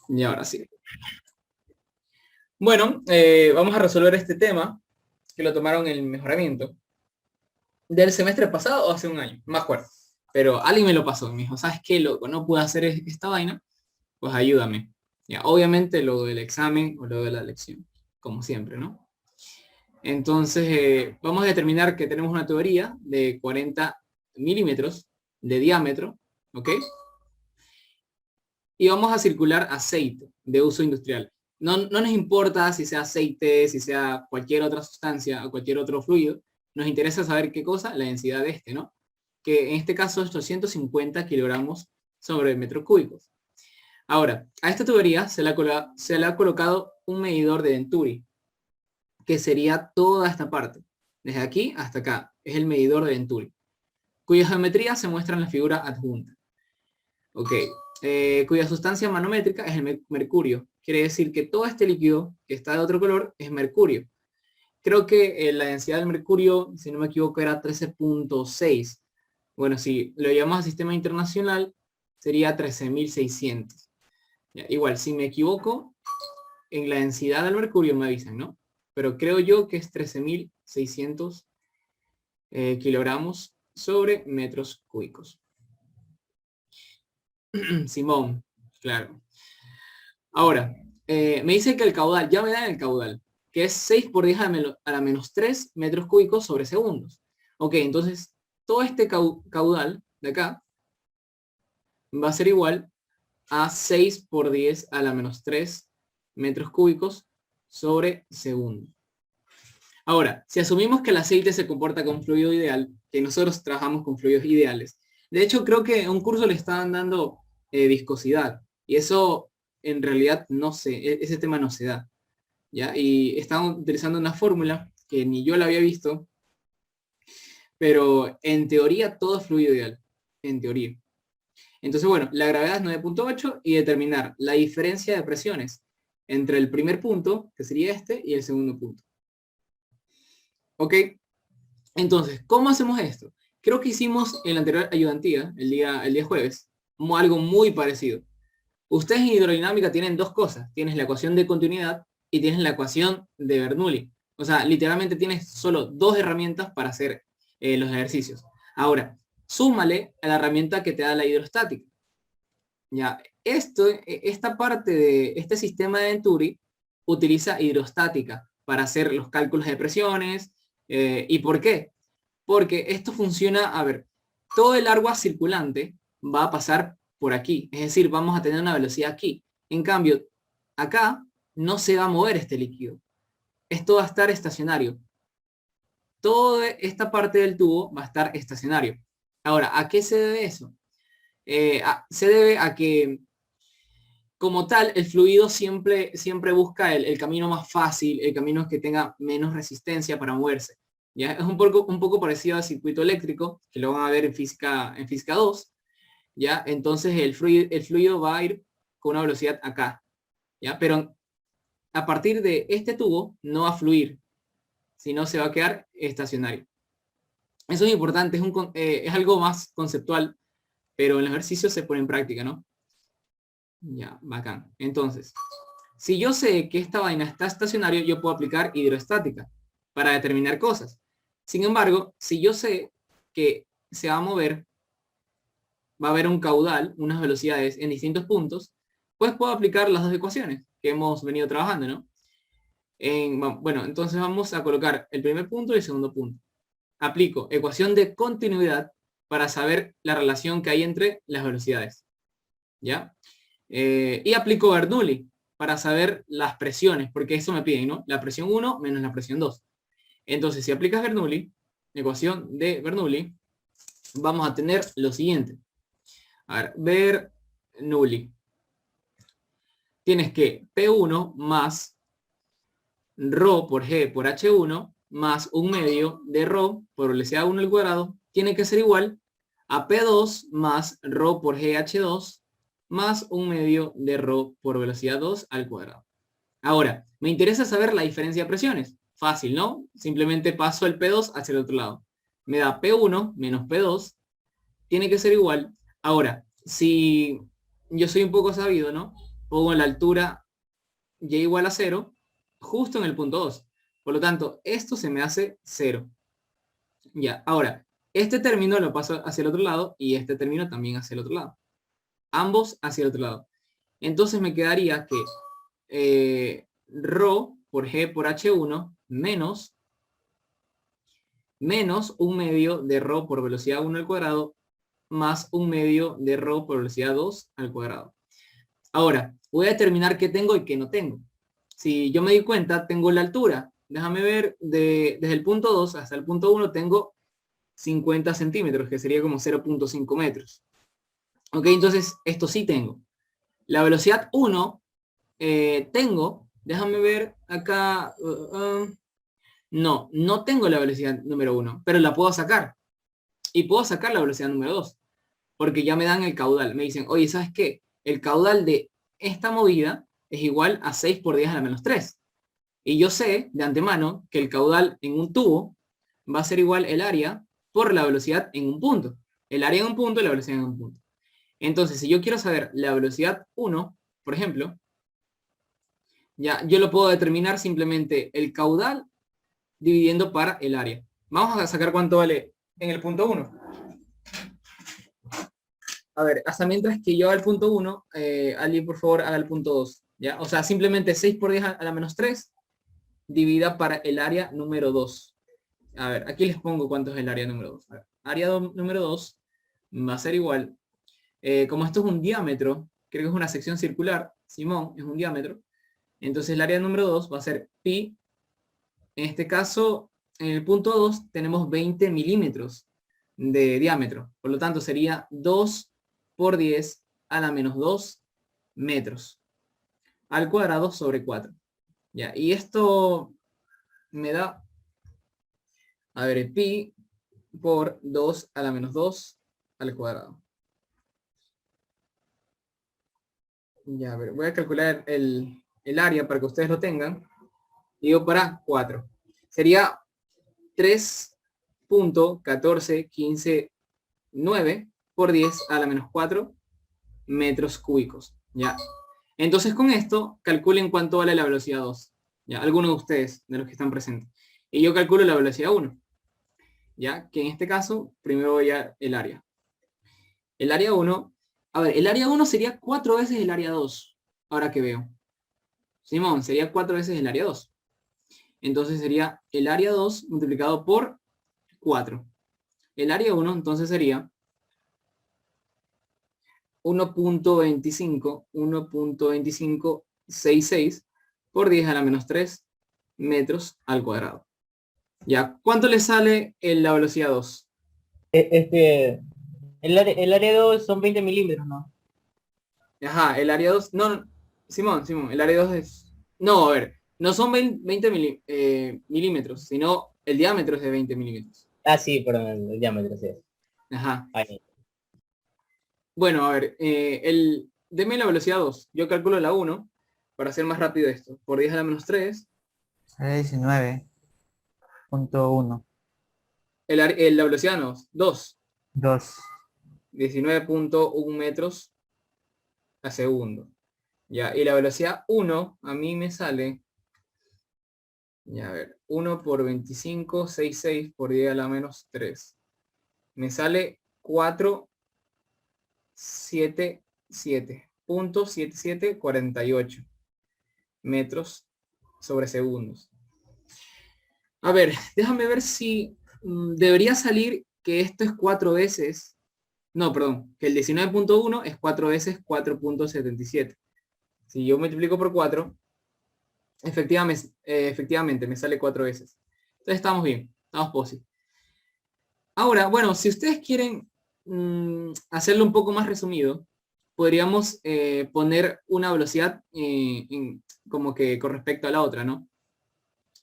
Y ahora sí. Bueno, vamos a resolver este tema que lo tomaron en el mejoramiento del semestre pasado o hace un año, no me acuerdo. Pero alguien me lo pasó y me dijo, ¿sabes qué, loco? No puedo hacer esta vaina, pues ayúdame. Ya, obviamente lo del examen o lo de la lección, como siempre, ¿no? Entonces, vamos a determinar que tenemos una tubería de 40 milímetros de diámetro, ¿ok? Y vamos a circular aceite de uso industrial. No nos importa si sea aceite, si sea cualquier otra sustancia o cualquier otro fluido. Nos interesa saber qué cosa, la densidad de este, ¿no? Que en este caso es 250 kilogramos sobre metros cúbicos. Ahora, a esta tubería se le ha colocado un medidor de Venturi, que sería toda esta parte. Desde aquí hasta acá es el medidor de Venturi, cuya geometría se muestra en la figura adjunta. Ok, cuya sustancia manométrica es el mercurio. Quiere decir que todo este líquido que está de otro color es mercurio. Creo que la densidad del mercurio, si no me equivoco, era 13.6. Bueno, si lo llamamos a sistema internacional, sería 13.600. Igual, si me equivoco, en la densidad del mercurio me avisan, ¿no? Pero creo yo que es 13.600 kilogramos sobre metros cúbicos. Simón, claro. Ahora, me dice que el caudal, ya me dan el caudal, que es 6 por 10 a la menos 3 metros cúbicos sobre segundos. Ok, entonces todo este caudal de acá va a ser igual a 6 por 10 a la menos 3 metros cúbicos sobre segundo. Ahora, si asumimos que el aceite se comporta con fluido ideal, que nosotros trabajamos con fluidos ideales, de hecho creo que en un curso le estaban dando viscosidad, y eso en realidad no sé, ese tema no se da, ¿ya? Y estaban utilizando una fórmula que ni yo la había visto, pero en teoría todo es fluido ideal, en teoría. Entonces, bueno, la gravedad es 9.8 y determinar la diferencia de presiones entre el primer punto, que sería este, y el segundo punto. ¿Ok? Entonces, ¿cómo hacemos esto? Creo que hicimos en la anterior ayudantía, el día jueves, algo muy parecido. Ustedes en hidrodinámica tienen dos cosas. Tienes la ecuación de continuidad y tienes la ecuación de Bernoulli. O sea, literalmente tienes solo dos herramientas para hacer los ejercicios. Ahora, súmale a la herramienta que te da la hidrostática. Ya, esta parte de este sistema de Venturi utiliza hidrostática para hacer los cálculos de presiones. ¿Y por qué? Porque esto funciona, a ver, todo el agua circulante va a pasar por aquí, es decir, vamos a tener una velocidad aquí. En cambio, acá no se va a mover este líquido, esto va a estar estacionario. Toda esta parte del tubo va a estar estacionario. Ahora, ¿a qué se debe eso? Se debe a que, como tal, el fluido siempre busca el camino más fácil, el camino que tenga menos resistencia para moverse. ¿Ya? Es un poco parecido al circuito eléctrico, que lo van a ver en física 2, ¿ya? Entonces el fluido va a ir con una velocidad acá, ¿ya? Pero a partir de este tubo no va a fluir, sino se va a quedar estacionario. Eso es importante, es algo más conceptual, pero en los ejercicios se pone en práctica, ¿no? Ya, bacán. Entonces, si yo sé que esta vaina está estacionario, yo puedo aplicar hidroestática para determinar cosas. Sin embargo, si yo sé que se va a mover, va a haber un caudal, unas velocidades en distintos puntos, pues puedo aplicar las dos ecuaciones que hemos venido trabajando, ¿no? Bueno, entonces vamos a colocar el primer punto y el segundo punto. Aplico ecuación de continuidad para saber la relación que hay entre las velocidades, ¿ya? Y aplico Bernoulli para saber las presiones, porque eso me piden, ¿no? La presión 1 menos la presión 2. Entonces, si aplicas Bernoulli, ecuación de Bernoulli, vamos a tener lo siguiente. A ver, Bernoulli. Tienes que P1 más ρ por G por H1 más un medio de ρ por velocidad 1 al cuadrado tiene que ser igual a P2 más ρ por GH2 más un medio de ρ por velocidad 2 al cuadrado. Ahora, me interesa saber la diferencia de presiones. Fácil, ¿no? Simplemente paso el P2 hacia el otro lado. Me da P1 menos P2. Tiene que ser igual. Ahora, si yo soy un poco sabido, ¿no? pongo la altura y igual a 0, justo en el punto 2. Por lo tanto, esto se me hace 0. Ya, ahora, este término lo paso hacia el otro lado y este término también hacia el otro lado. Ambos hacia el otro lado. Entonces me quedaría que ρ por g por h1 menos un medio de ρ por velocidad 1 al cuadrado más un medio de ρ por velocidad 2 al cuadrado. Ahora, voy a determinar qué tengo y qué no tengo. Si yo me di cuenta, tengo la altura. Déjame ver, desde el punto 2 hasta el punto 1 tengo 50 centímetros, que sería como 0.5 metros. Ok, entonces esto sí tengo. La velocidad 1 tengo, déjame ver acá, no tengo la velocidad número 1, pero la puedo sacar. Y puedo sacar la velocidad número 2, porque ya me dan el caudal. Me dicen, oye, ¿sabes qué? El caudal de esta movida es igual a 6 por 10 a la menos 3. Y yo sé de antemano que el caudal en un tubo va a ser igual el área por la velocidad en un punto. El área en un punto y la velocidad en un punto. Entonces, si yo quiero saber la velocidad 1, por ejemplo, ya yo lo puedo determinar simplemente el caudal dividiendo para el área. Vamos a sacar cuánto vale en el punto 1. A ver, hasta mientras que yo haga el punto 1, alguien por favor haga el punto 2. ¿Ya? O sea, simplemente 6 por 10 a la menos 3 divida para el área número 2. A ver, aquí les pongo cuánto es el área número 2. Área número 2 va a ser igual. Como esto es un diámetro, creo que es una sección circular, Simón, es un diámetro. Entonces el área número 2 va a ser pi. En este caso, en el punto 2 tenemos 20 milímetros de diámetro. Por lo tanto, sería 2 por 10 a la menos 2 metros al cuadrado sobre 4. ¿Ya? Y esto me da, a ver, pi por 2 a la menos 2 al cuadrado. Ya, a ver, voy a calcular el área para que ustedes lo tengan. Digo para 4. Sería 3.14159 por 10 a la menos 4 metros cúbicos. ¿Ya? Entonces con esto calculen cuánto vale la velocidad 2. ¿Ya? Algunos de ustedes, de los que están presentes. Y yo calculo la velocidad 1. ¿Ya? Que en este caso, primero voy a el área. El área 1, a ver, el área 1 sería 4 veces el área 2. Ahora que veo. Simón, sería 4 veces el área 2. Entonces sería el área 2 multiplicado por 4. El área 1 entonces sería 1.2566 por 10 a la menos 3 metros al cuadrado. ¿Ya? ¿Cuánto le sale la velocidad 2? El área 2 son 20 milímetros, ¿no? Ajá, el área 2, no, Simón, el área 2 es, no, a ver, no son 20 milímetros, sino el diámetro es de 20 milímetros. Ah, sí, perdón, el diámetro, sí. Ajá. Ahí. Bueno, a ver, deme la velocidad 2. Yo calculo la 1 para hacer más rápido esto. Por 10 a la menos 3. 19.1. La velocidad no, 2. 2. 19.1 metros a segundo. Ya, y la velocidad 1 a mí me sale, ya a ver, 1 por 25, 66 por 10 a la menos 3. Me sale 477.7748 metros sobre segundos. A ver, déjame ver si debería salir que esto es 4 veces. No, perdón, que el 19.1 es 4 veces 4.77. Si yo multiplico por 4, efectivamente me sale 4 veces. Entonces estamos bien, estamos posible. Ahora, bueno, si ustedes quieren hacerlo un poco más resumido, podríamos poner una velocidad como que con respecto a la otra, ¿no?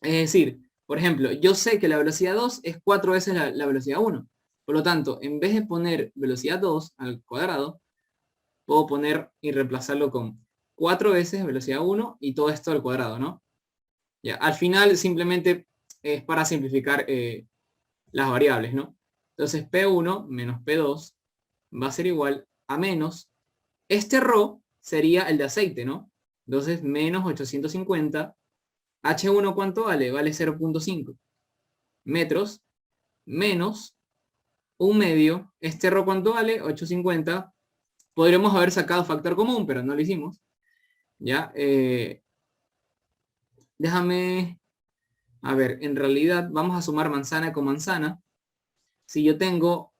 Es decir, por ejemplo, yo sé que la velocidad 2 es 4 veces la velocidad 1. Por lo tanto, en vez de poner velocidad 2 al cuadrado, puedo poner y reemplazarlo con 4 veces velocidad 1 y todo esto al cuadrado, ¿no? Ya, al final simplemente es para simplificar las variables, ¿no? Entonces P1 menos P2 va a ser igual a menos este ρ sería el de aceite, ¿no? Entonces, menos 850. H1, ¿cuánto vale? Vale 0.5 metros, menos un medio. Este ρ, ¿cuánto vale? 850. Podríamos haber sacado factor común, pero no lo hicimos. Ya, déjame, a ver, en realidad vamos a sumar manzana con manzana. Si yo tengo,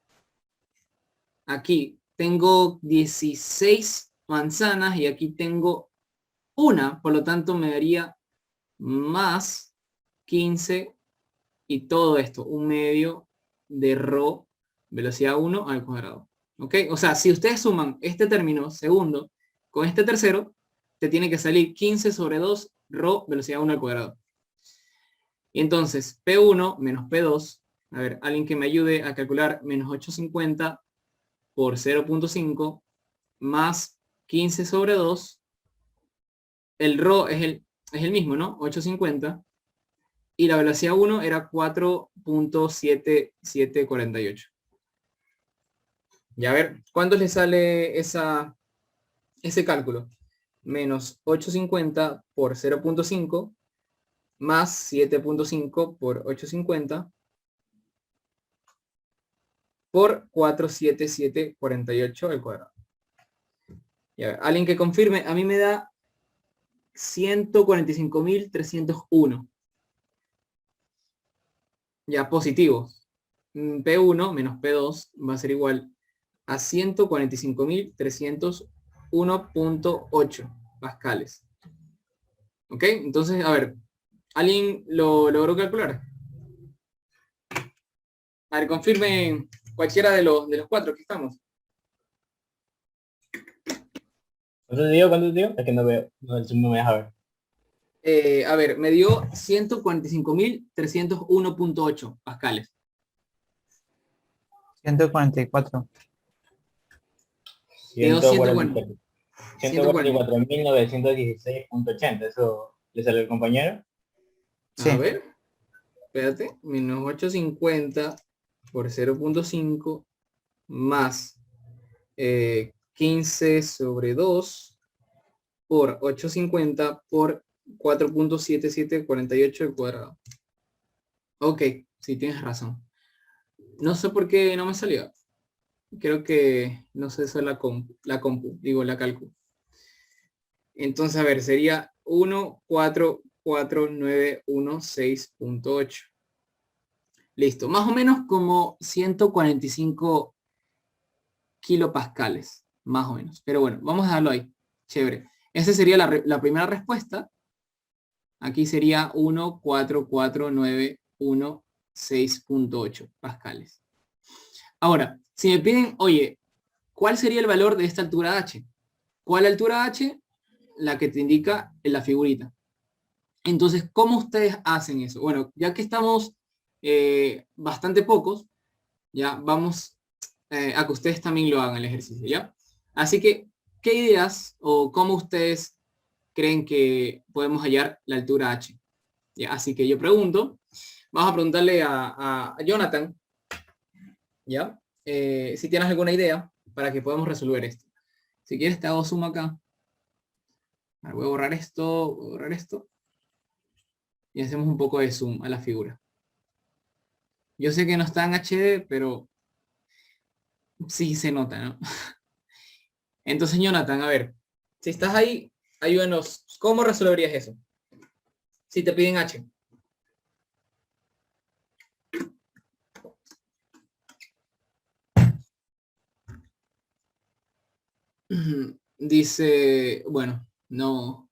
aquí, tengo 16 manzanas y aquí tengo una, por lo tanto me daría más 15 y todo esto, un medio de ρ velocidad 1 al cuadrado. ¿Ok? O sea, si ustedes suman este término segundo con este tercero, te tiene que salir 15 sobre 2 ρ velocidad 1 al cuadrado. Y entonces, P1 menos P2, a ver, alguien que me ayude a calcular menos 850 por 0.5 más 15 sobre 2, el ρ es el mismo, ¿no? 850. Y la velocidad 1 era 4.7748. Y a ver, ¿cuánto le sale ese cálculo? Menos 850 por 0.5 más 7.5 por 850 por 47748 al cuadrado. Y a ver, alguien que confirme, a mí me da 145.301. Ya, positivo. P1 menos P2 va a ser igual a 145.301.8 pascales. ¿Ok? Entonces, a ver, ¿alguien lo logró calcular? A ver, confirme cualquiera de los cuatro que estamos. ¿Cuánto te digo? ¿Cuánto te digo? Es que no veo. No, no me deja ver. A ver, me dio 145.301.8 pascales. 144. Quedó 140. 144.916.80. Eso le salió el compañero. Sí. A ver, espérate, menos 850 por 0.5 más 15 sobre 2 por 850 por 4.7748 al cuadrado. Ok, sí, tienes razón. No sé por qué no me salió. Creo que no sé eso la compu, digo la cálculo. Entonces, a ver, sería 1449116.8. Listo, más o menos como 145 kilopascales, más o menos. Pero bueno, vamos a dejarlo ahí. Chévere. Esa sería la primera respuesta. Aquí sería 1449116.8 pascales. Ahora, si me piden, oye, ¿cuál sería el valor de esta altura h? ¿Cuál altura h? La que te indica en la figurita. Entonces, ¿cómo ustedes hacen eso? Bueno, ya que estamos bastante pocos, ya vamos a que ustedes también lo hagan el ejercicio, ¿ya? Así que, ¿qué ideas o cómo ustedes creen que podemos hallar la altura h? ¿Ya? Así que yo pregunto, vamos a preguntarle a Jonathan, ¿ya? Si tienes alguna idea para que podamos resolver esto. Si quieres te hago zoom acá. Voy a borrar esto, voy a borrar esto. Y hacemos un poco de zoom a la figura. Yo sé que no está en HD, pero sí se nota, ¿no? Entonces, Jonathan, a ver, si estás ahí, ayúdanos. ¿Cómo resolverías eso? Si te piden H. Dice, bueno, no.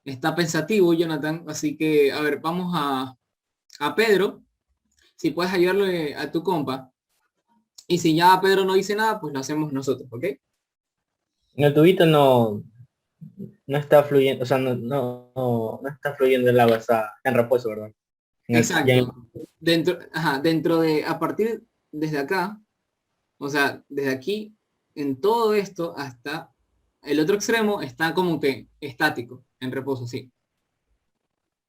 Está pensativo, Jonathan. Así que, a ver, vamos a Pedro. Si puedes ayudarle a tu compa. Y si ya Pedro no dice nada, pues lo hacemos nosotros, ¿ok? En el tubito no está fluyendo, o sea, no está fluyendo el agua, está en reposo, ¿verdad? Exacto. Dentro de, a partir desde acá, o sea, desde aquí, en todo esto hasta el otro extremo está como que estático, en reposo, sí.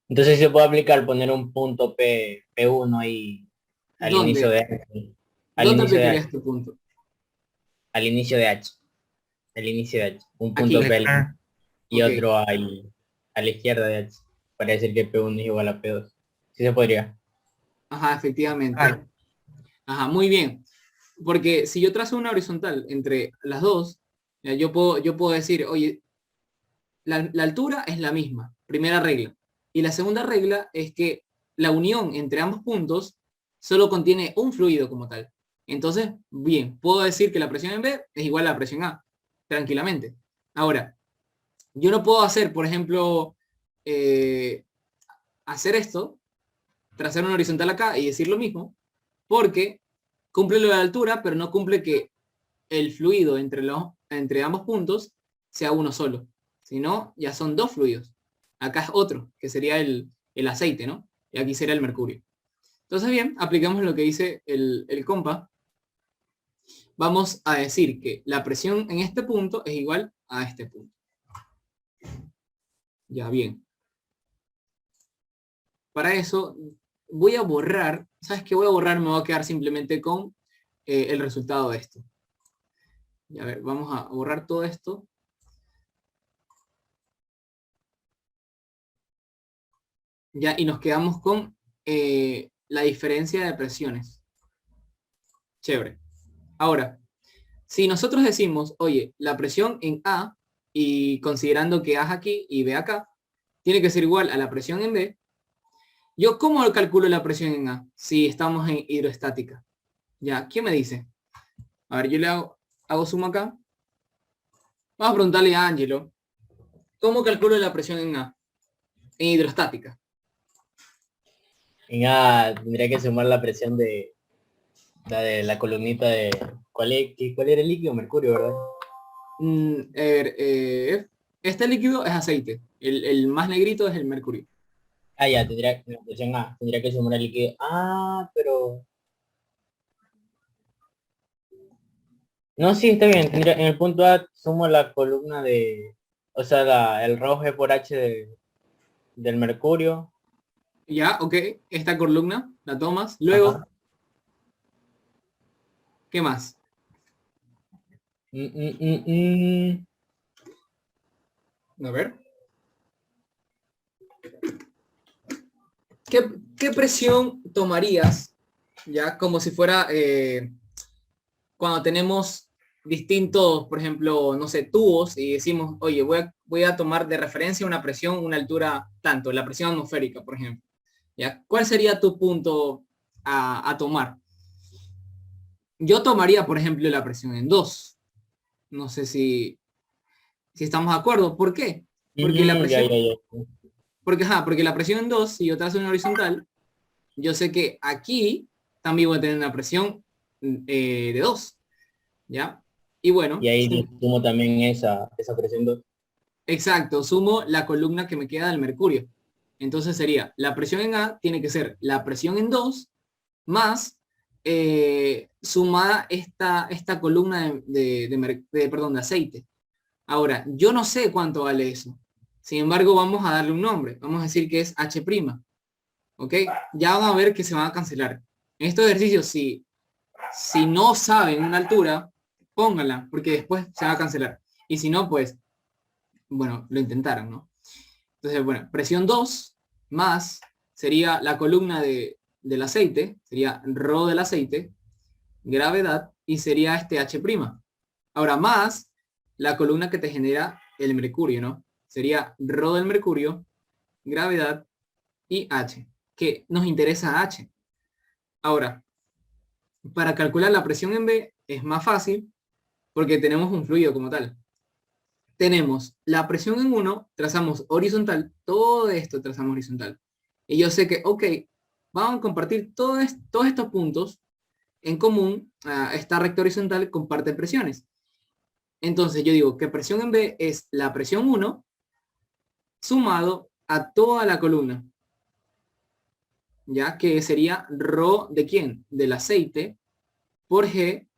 entonces se puede aplicar poner un punto P1 ahí al inicio ¿Dónde? de H, al ¿Dónde inicio de aplicarías H, este punto? al inicio de H. el inicio de H, un Aquí. punto P y Ok. otro a la izquierda de H, para decir que P1 es igual a P2. Sí se podría. Ajá, efectivamente. Claro. Ajá, muy bien. Porque si yo trazo una horizontal entre las dos, ya, yo puedo decir, oye, la altura es la misma, primera regla. Y la segunda regla es que la unión entre ambos puntos solo contiene un fluido como tal. Entonces, bien, puedo decir que la presión en B es igual a la presión A, tranquilamente. Ahora, yo no puedo hacer, por ejemplo, eh, hacer esto, trazar una horizontal acá y decir lo mismo, porque cumple lo de la altura, pero no cumple que el fluido entre ambos puntos sea uno solo. Si no, ya son dos fluidos. Acá es otro, que sería el aceite, ¿no? Y aquí sería el mercurio. Entonces, bien, aplicamos lo que dice el compa. Vamos a decir que la presión en este punto es igual a este punto. Ya, bien. Para eso voy a borrar, ¿sabes qué voy a borrar? Me voy a quedar simplemente con el resultado de esto. Y a ver, vamos a borrar todo esto. Ya, y nos quedamos con la diferencia de presiones. Chévere. Ahora, si nosotros decimos, oye, la presión en A, y considerando que A es aquí y B acá, tiene que ser igual a la presión en B, ¿yo cómo calculo la presión en A si estamos en hidroestática? Ya, ¿quién me dice? A ver, yo le hago zoom acá. Vamos a preguntarle a Angelo, ¿cómo calculo la presión en A? En hidroestática. En A tendría que sumar la presión de la columnita de... ¿Cuál era el líquido? Mercurio, ¿verdad? A ver, este líquido es aceite. El más negrito es el mercurio. Ah, ya, tendría la presión A, tendría que sumar el líquido. Ah, pero... No, sí, está bien. En el punto A sumo la columna de... O sea, el rho G por H del mercurio. Ya, ok, esta columna la tomas. Luego, Ajá. ¿qué más? Mm, mm, mm, mm. A ver. ¿Qué presión tomarías? Ya, como si fuera cuando tenemos distintos, por ejemplo, no sé, tubos y decimos, oye, voy a tomar de referencia una presión, una altura tanto, la presión atmosférica, por ejemplo. ¿Ya? ¿Cuál sería tu punto a tomar? Yo tomaría, por ejemplo, la presión en 2. No sé si estamos de acuerdo. ¿Por qué? Porque la Ya, ya, presión, ya. porque la presión en 2, si yo trazo una horizontal, yo sé que aquí también voy a tener una presión de 2, ¿ya? Y Y bueno, ahí le sumo también esa presión 2. exacto, sumo la columna que me queda del mercurio. Entonces sería, la presión en A tiene que ser la presión en 2 más sumada esta columna perdón, de aceite. Ahora, yo no sé cuánto vale eso. Sin embargo, vamos a darle un nombre. Vamos a decir que es H'. ¿Ok? Ya van a ver que se van a cancelar. En estos ejercicios, si no saben una altura, pónganla, porque después se va a cancelar. Y si no, pues, bueno, lo intentaron, ¿no? Entonces, bueno, presión 2 más sería la columna del aceite, sería rho del aceite, gravedad, y sería este H'. Ahora, más la columna que te genera el mercurio, ¿no? Sería rho del mercurio, gravedad y H, que nos interesa H. Ahora, para calcular la presión en B es más fácil porque tenemos un fluido como tal. Tenemos la presión en 1, trazamos horizontal, todo esto trazamos horizontal. Y yo sé que, ok, vamos a compartir todos estos puntos en común. Esta recta horizontal comparte presiones. Entonces yo digo que presión en B es la presión 1 sumado a toda la columna. Ya que sería rho de quién? Del aceite por G.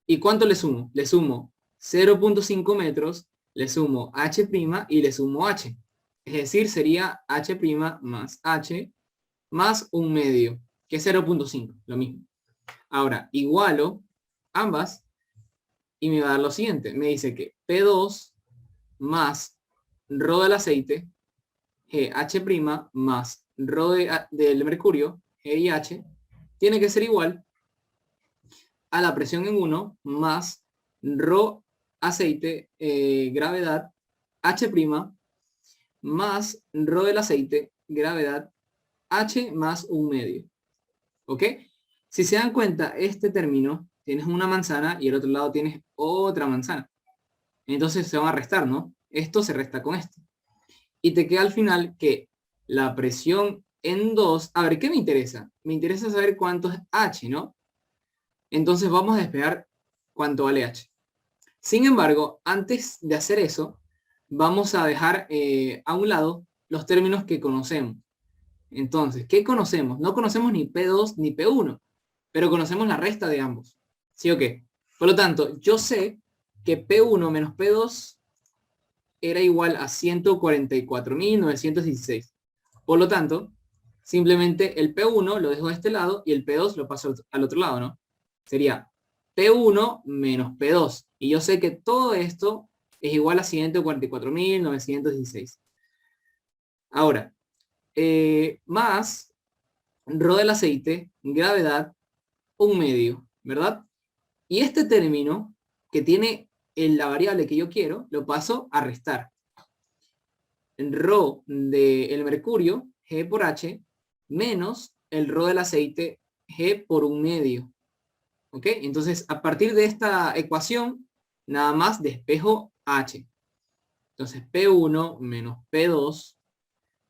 ¿Y cuánto le sumo? Le sumo 0.5 metros, le sumo H' y le sumo H. Es decir, sería H' más H más un medio, que es 0.5, lo mismo. Ahora, igualo ambas y me va a dar lo siguiente. Me dice que P2 más Rho del aceite, GH' más Rho del mercurio, GIH, tiene que ser igual a la presión en 1 más Rho aceite, gravedad, H' más Rho del aceite, gravedad, H más un medio. ¿Ok? Si se dan cuenta, este término, tienes una manzana y el otro lado tienes otra manzana. Entonces se van a restar, ¿no? Esto se resta con esto. Y te queda al final que la presión en 2, a ver, ¿qué me interesa? Me interesa saber cuánto es H, ¿no? Entonces vamos a despejar cuánto vale H. Sin embargo, antes de hacer eso, vamos a dejar a un lado los términos que conocemos. Entonces, ¿qué conocemos? No conocemos ni P2 ni P1, pero conocemos la resta de ambos. ¿Sí o qué? Por lo tanto, yo sé que P1 menos P2 era igual a 144.916. Por lo tanto, simplemente el P1 lo dejo de este lado y el P2 lo paso al otro lado, ¿no? Sería P1 menos P2. Y yo sé que todo esto es igual a 144.916. Ahora, más Rho del aceite, gravedad, un medio, ¿verdad? Y este término que tiene la variable que yo quiero, lo paso a restar. Rho del mercurio, G por H, menos el Rho del aceite, G por un medio. ¿Ok? Entonces, a partir de esta ecuación, nada más despejo H. Entonces, P1 menos P2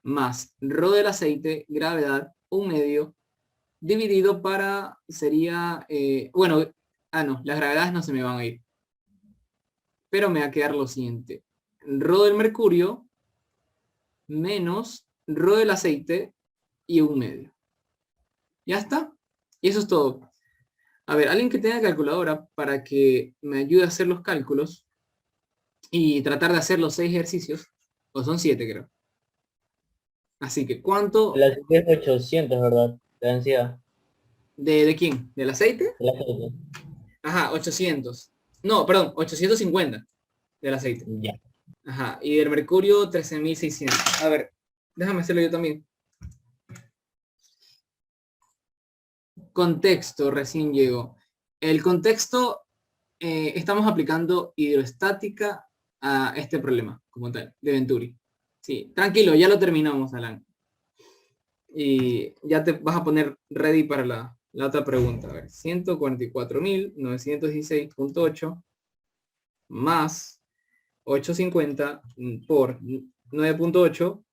más Rho del aceite, gravedad, un medio, dividido para, sería, bueno, no, las gravedades no se me van a ir. Pero me va a quedar lo siguiente. Rho del mercurio menos Rho del aceite y un medio. ¿Ya está? Y eso es todo. A ver, alguien que tenga calculadora para que me ayude a hacer los cálculos y tratar de hacer los 6 ejercicios, o son 7 creo. Así que, ¿cuánto? El aceite es 800, ¿verdad? La densidad ¿De quién? ¿Del aceite? del aceite. Ajá, 800. No, perdón, 850 del aceite. Ya. Ajá, y del mercurio 13.600. A ver, déjame hacerlo yo también. Contexto, recién llegó. El contexto, estamos aplicando hidroestática a este problema, como tal, de Venturi. Sí, tranquilo, ya lo terminamos, Alan. Y ya te vas a poner ready para la otra pregunta. A ver, 144.916.8 más 850 por 9.8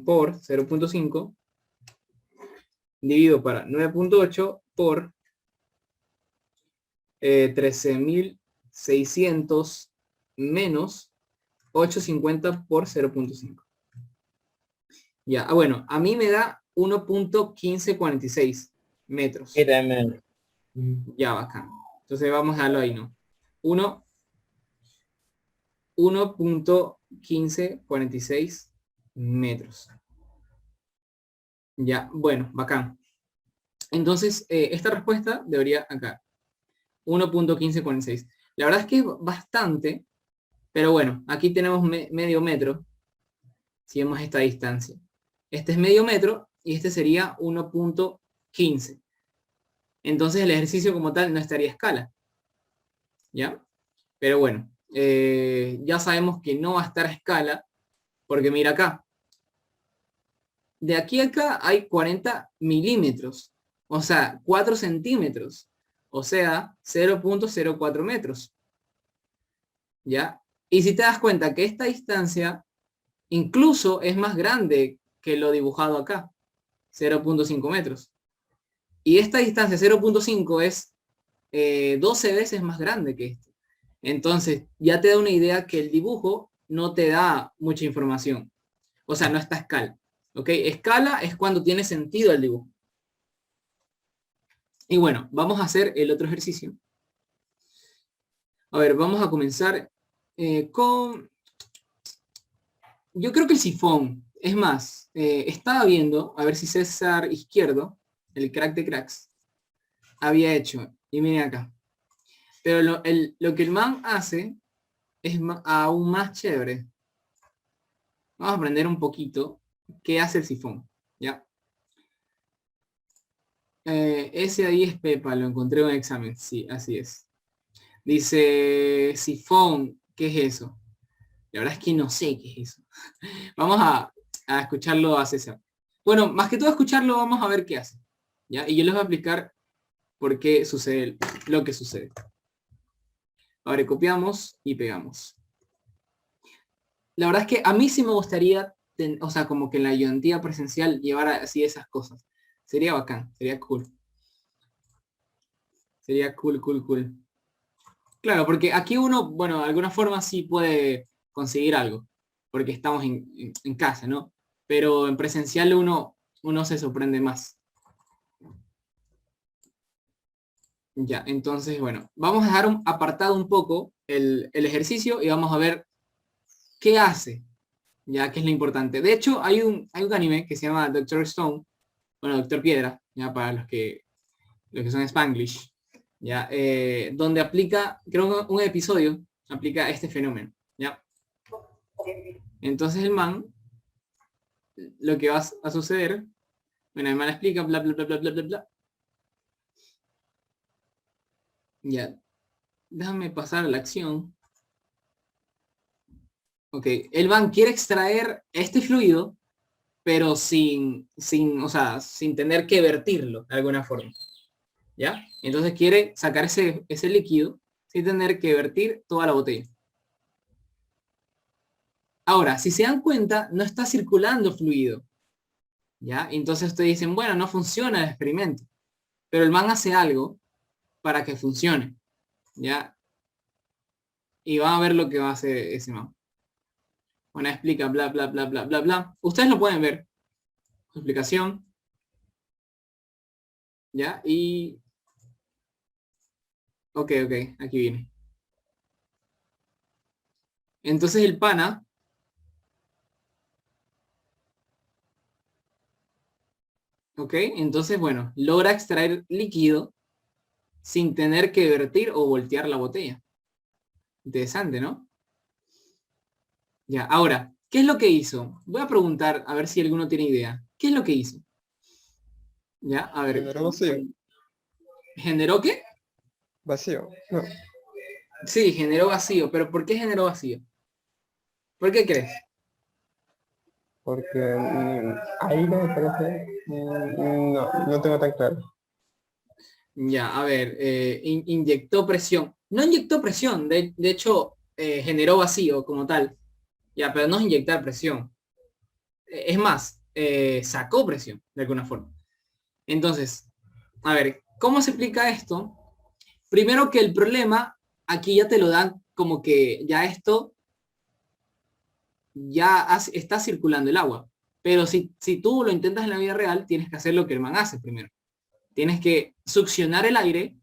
por 0.5 dividido para 9.8 por 13.600 menos 850 por 0.5. Ya, bueno, a mí me da 1.1546 metros. Sí, también. Ya, bacán. Entonces vamos a darlo ahí, ¿no? 1.1546 metros. Ya, bueno, bacán. Entonces, esta respuesta debería acá. 1.1546. La verdad es que es bastante, pero bueno, aquí tenemos medio metro. Si vemos esta distancia. Este es medio metro y este sería 1.15. Entonces el ejercicio como tal no estaría a escala. ¿Ya? Pero bueno, ya sabemos que no va a estar a escala, porque mira acá. De aquí a acá hay 40 milímetros, o sea, 4 centímetros, o sea, 0.04 metros. ¿Ya? Y si te das cuenta que esta distancia incluso es más grande que lo dibujado acá, 0.5 metros. Y esta distancia 0.5 es 12 veces más grande que esto. Entonces, ya te da una idea que el dibujo no te da mucha información. O sea, no está a escala. ¿Ok? Escala es cuando tiene sentido el dibujo. Y bueno, vamos a hacer el otro ejercicio. A ver, vamos a comenzar con... Yo creo que el sifón. Es más, estaba viendo, a ver si César Izquierdo, el crack de cracks, había hecho. Y miren acá. Pero lo que el man hace es aún más chévere. Vamos a aprender un poquito qué hace el sifón, ¿ya? Ese ahí es Pepa, lo encontré en un examen, sí, así es. Dice, sifón, ¿qué es eso? La verdad es que no sé qué es eso. Vamos a escucharlo a César. Bueno, más que todo escucharlo, vamos a ver qué hace, ¿ya? Y yo les voy a explicar por qué sucede lo que sucede. Ahora copiamos y pegamos. La verdad es que a mí sí me gustaría, o sea, como que en la ayudantía presencial llevar así esas cosas. Sería bacán, sería cool. Sería cool, cool, cool. Claro, porque aquí uno, bueno, de alguna forma sí puede conseguir algo, porque estamos en casa, ¿no? Pero en presencial uno se sorprende más. Ya, entonces, bueno, vamos a dejar apartado un poco el ejercicio y vamos a ver qué hace, ya que es lo importante. De hecho, hay un anime que se llama Doctor Stone, bueno, Doctor Piedra, ya para los que son Spanglish, ya, donde aplica, creo que un episodio aplica este fenómeno, ya. Entonces el man, lo que va a suceder, bueno, el man explica, bla, bla, bla, bla, bla, bla, bla. Ya, déjame pasar a la acción. Ok, el man quiere extraer este fluido, pero o sea, sin tener que vertirlo de alguna forma. ¿Ya? Entonces quiere sacar ese líquido sin tener que vertir toda la botella. Ahora, si se dan cuenta, no está circulando fluido. ¿Ya? Entonces ustedes dicen, bueno, no funciona el experimento. Pero el man hace algo para que funcione. ¿Ya? Y van a ver lo que va a hacer ese man. Bueno, explica, bla, bla, bla, bla, bla, bla. Ustedes lo pueden ver. Su explicación. ¿Ya? Y... Ok, ok, aquí viene. Entonces el pana, ok, entonces bueno, logra extraer líquido sin tener que vertir o voltear la botella. Interesante, ¿no? Ya, ahora, ¿qué es lo que hizo? Voy a preguntar a ver si alguno tiene idea. ¿Qué es lo que hizo? Ya, a ver. Generó vacío. ¿Generó qué? Vacío. No, Sí, generó vacío, pero ¿por qué generó vacío? ¿Por qué crees? porque ahí no me parece. No tengo tan claro. Ya, a ver, inyectó presión. No inyectó presión, de hecho, generó vacío como tal. Ya, pero no es inyectar presión. Es más, sacó presión, de alguna forma. Entonces, a ver, ¿cómo se explica esto? Primero que el problema, aquí ya te lo dan como que ya esto, ya está circulando el agua. Pero si tú lo intentas en la vida real, tienes que hacer lo que el man hace primero. Tienes que succionar el aire,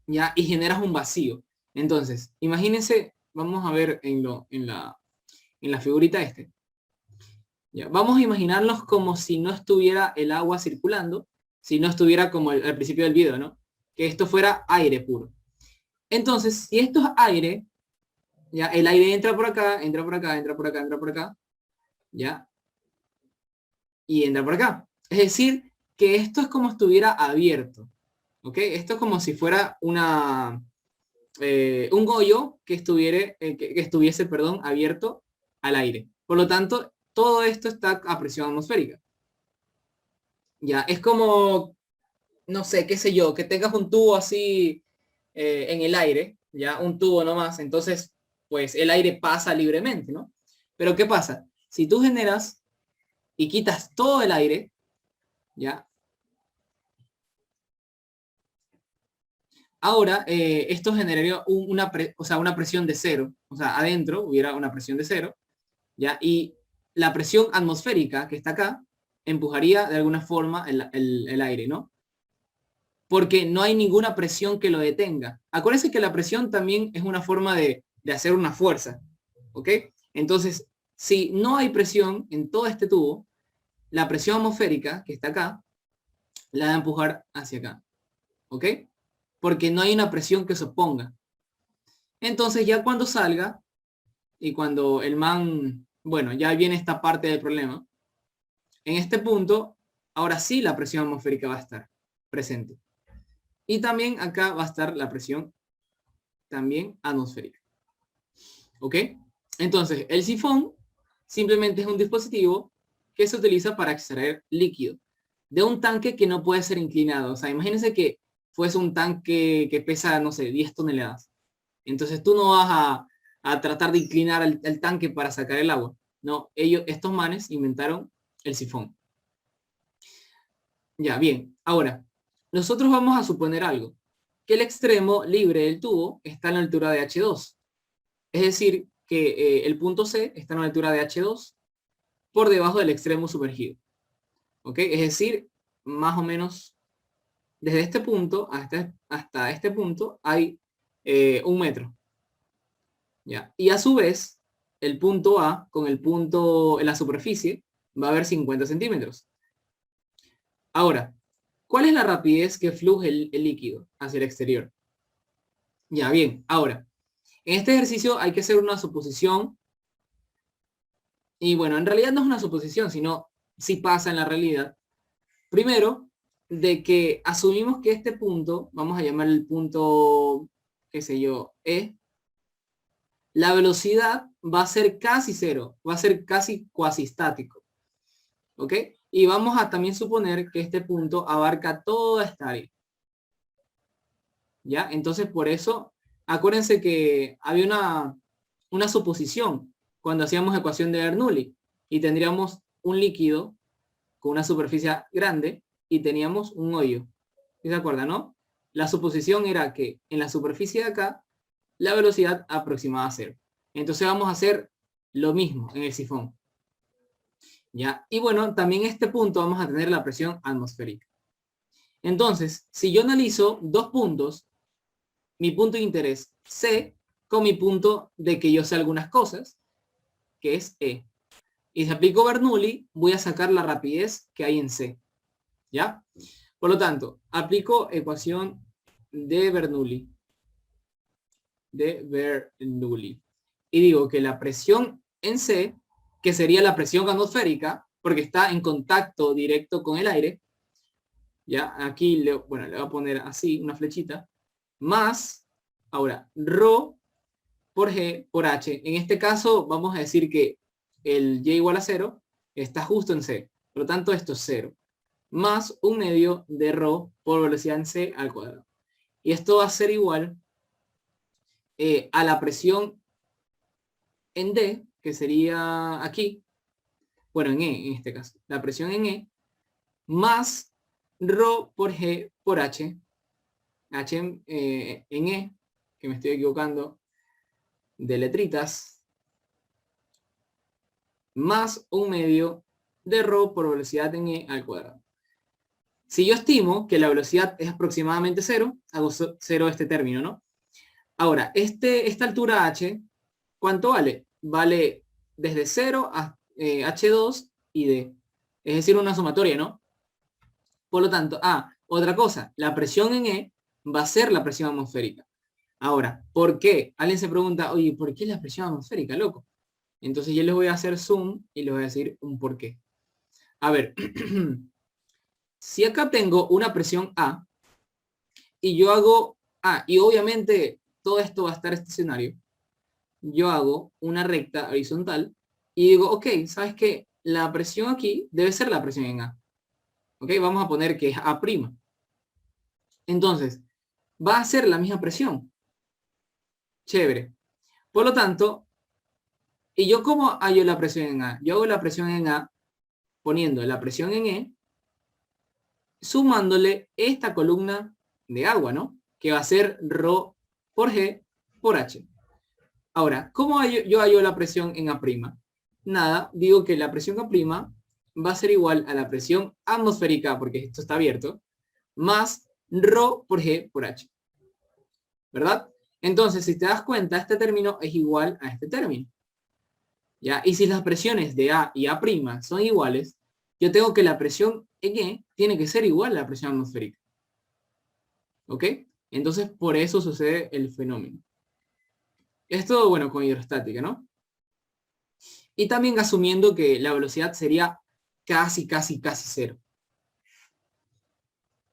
ya, y generas un vacío. Entonces, imagínense, vamos a ver en la figurita este. Ya, vamos a imaginarnos como si no estuviera el agua circulando, si no estuviera como al principio del video, ¿no? Que esto fuera aire puro. Entonces, si esto es aire, ya el aire entra por acá, entra por acá, entra por acá, entra por acá, ya, y entra por acá. Es decir, que esto es como estuviera abierto, ¿ok? Esto es como si fuera un hoyo que estuviese, perdón, abierto al aire. Por lo tanto, todo esto está a presión atmosférica. Ya, es como, no sé, qué sé yo, que tengas un tubo así en el aire, ya, un tubo nomás, entonces, pues el aire pasa libremente, ¿no? Pero ¿qué pasa? Si tú generas y quitas todo el aire, ya, ahora esto generaría una presión de cero, o sea, adentro hubiera una presión de cero, ya, y la presión atmosférica que está acá empujaría de alguna forma el aire, ¿no? Porque no hay ninguna presión que lo detenga. Acuérdense que la presión también es una forma de hacer una fuerza, ¿ok? Entonces, si no hay presión en todo este tubo, la presión atmosférica que está acá, la va a empujar hacia acá, ¿ok? Porque no hay una presión que se oponga. Entonces ya cuando salga, y cuando el man, bueno, ya viene esta parte del problema, en este punto, ahora sí la presión atmosférica va a estar presente. Y también acá va a estar la presión también atmosférica. ¿Ok? Entonces, el sifón simplemente es un dispositivo que se utiliza para extraer líquido de un tanque que no puede ser inclinado. O sea, imagínense que fuese un tanque que pesa, no sé, 10 toneladas. Entonces tú no vas a tratar de inclinar el tanque para sacar el agua. No, estos manes inventaron el sifón. Ya, bien. Ahora, nosotros vamos a suponer algo. Que el extremo libre del tubo está a la altura de H2. Es decir, que el punto C está a la altura de H2 por debajo del extremo sumergido. ¿Ok? Es decir, más o menos desde este punto hasta este punto hay 1 metro. ¿Ya? Y a su vez, el punto A con el punto en la superficie va a haber 50 centímetros. Ahora, ¿cuál es la rapidez que fluye el líquido hacia el exterior? Ya, bien. Ahora, en este ejercicio hay que hacer una suposición. Y bueno, en realidad no es una suposición, sino si pasa en la realidad. Primero, de que asumimos que este punto, vamos a llamar el punto, qué sé yo, E, la velocidad va a ser casi cero, va a ser casi cuasi estático. ¿Ok? Y vamos a también suponer que este punto abarca toda esta área. ¿Ya? Entonces, por eso, acuérdense que había una suposición cuando hacíamos ecuación de Bernoulli y tendríamos un líquido con una superficie grande y teníamos un hoyo. ¿Sí se acuerdan, no? La suposición era que en la superficie de acá la velocidad aproximaba a cero. Entonces vamos a hacer lo mismo en el sifón. ¿Ya? Y bueno, también en este punto vamos a tener la presión atmosférica. Entonces, si yo analizo dos puntos, mi punto de interés C con mi punto de que yo sé algunas cosas, que es E. Y si aplico Bernoulli, voy a sacar la rapidez que hay en C. ¿Ya? Por lo tanto, aplico ecuación de Bernoulli. Y digo que la presión en C, que sería la presión atmosférica, porque está en contacto directo con el aire, ya, aquí bueno, le voy a poner así, una flechita, más, ahora, ρ por G por H. En este caso, vamos a decir que el Y igual a 0 está justo en C. Por lo tanto, esto es 0. Más 1/2 de ρ por velocidad en C al cuadrado. Y esto va a ser igual a la presión en D, que sería aquí, bueno, en E en este caso, la presión en E, más ρ por G por H, H en E, que me estoy equivocando, de letritas, más 1/2 de ρ por velocidad en E al cuadrado. Si yo estimo que la velocidad es aproximadamente 0, hago 0 este término, ¿no? Ahora, esta altura H, ¿cuánto vale? Vale desde 0 a H2 y D. Es decir, una sumatoria, ¿no? Por lo tanto, otra cosa, la presión en E va a ser la presión atmosférica. Ahora, ¿por qué? Alguien se pregunta, oye, ¿por qué la presión atmosférica, loco? Entonces yo les voy a hacer zoom y les voy a decir un por qué. A ver, si acá tengo una presión A y yo hago y obviamente todo esto va a estar estacionario, yo hago una recta horizontal y digo, ok, ¿sabes qué? La presión aquí debe ser la presión en A. Ok, vamos a poner que es A'. Entonces, va a ser la misma presión. Chévere. Por lo tanto, ¿y yo cómo hallo la presión en A? Yo hago la presión en A poniendo la presión en E, sumándole esta columna de agua, ¿no? Que va a ser ρ por G por H. Ahora, ¿cómo yo hallo la presión en A'? Nada, digo que la presión A' va a ser igual a la presión atmosférica, porque esto está abierto, más ρ por G por H. ¿Verdad? Entonces, si te das cuenta, este término es igual a este término. ¿Ya? Y si las presiones de A y A' son iguales, yo tengo que la presión en E tiene que ser igual a la presión atmosférica. ¿Ok? Entonces, por eso sucede el fenómeno. Esto, bueno, con hidrostática, ¿no? Y también asumiendo que la velocidad sería casi cero.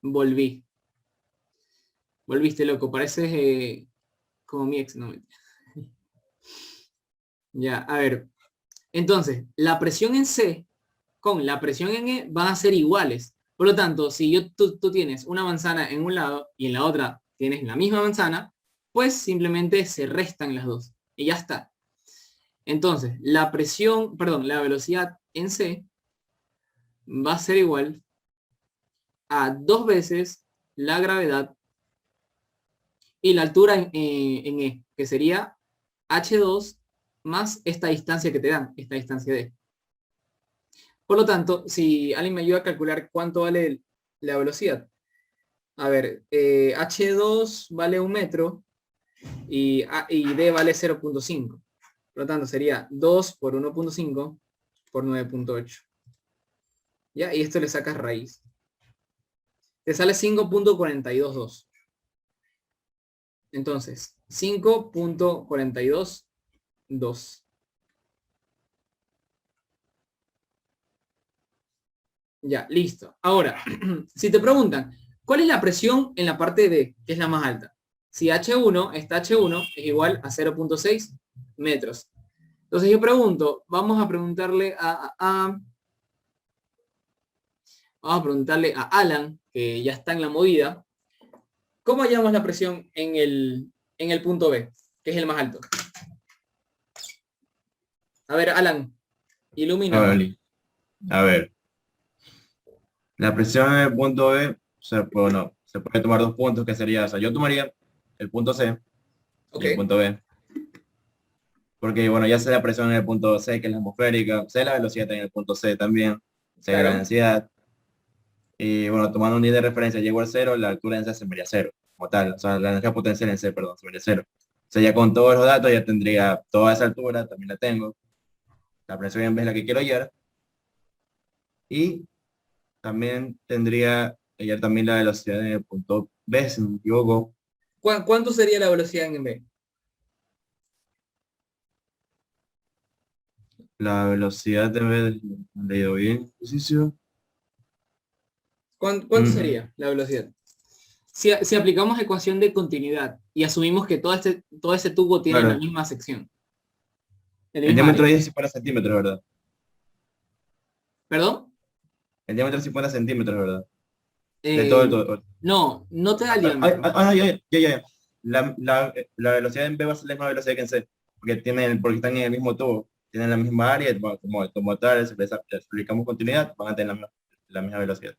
Volviste, loco, pareces como mi ex, no. Ya, a ver. Entonces, la presión en C con la presión en E van a ser iguales. Por lo tanto, si tú tienes una manzana en un lado y en la otra tienes la misma manzana, pues simplemente se restan las dos. Y ya está. Entonces, la velocidad en C va a ser igual a 2 veces la gravedad y la altura en E, que sería h2 más esta distancia que te dan, esta distancia D. Por lo tanto, si alguien me ayuda a calcular cuánto vale la velocidad. A ver, h2 vale 1 metro y D vale 0.5. Por lo tanto, sería 2 por 1.5 por 9.8. ¿Ya? Y esto le sacas raíz. Te sale 5.422. Entonces, 5.422. Ya, listo. Ahora, si te preguntan, ¿cuál es la presión en la parte D, que es la más alta? Si H1, esta H1 es igual a 0.6 metros. Entonces yo pregunto, vamos a preguntarle a Alan, que ya está en la movida, ¿cómo hallamos la presión en el punto B, que es el más alto? A ver, Alan, ilumina. Vale. A ver, la presión en el punto B, bueno, se puede tomar dos puntos que sería, o sea, yo tomaría el punto C Ok, y el punto B, porque bueno, ya sé la presión en el punto C, que es la atmosférica, sé la velocidad en el punto C también, sé la claro, densidad, y bueno, tomando un día de referencia, llego al cero, la altura en C se me haría cero, como tal, o sea, la energía potencial en C, perdón, se me haría cero. O sea, ya con todos los datos ya tendría toda esa altura, también la tengo, la presión en B es la que quiero hallar, y también tendría hallar también la velocidad en el punto B, si no me equivoco. ¿Cuánto sería la velocidad en B? La velocidad de B, leído bien, ejercicio. ¿Cuánto sería la velocidad? Si aplicamos ecuación de continuidad y asumimos que todo este tubo tiene la Claro, misma sección, el el misma diámetro área. es 50 centímetros, ¿verdad? ¿Perdón? El diámetro es 50 centímetros, ¿verdad? De todo, Eh, el todo. no, no te da el Ay, diámetro. ya. La velocidad en B va a ser la misma velocidad que en C, porque están en el mismo tubo, tienen la misma área, bueno, como tal, si les aplicamos continuidad, van a tener la misma velocidad.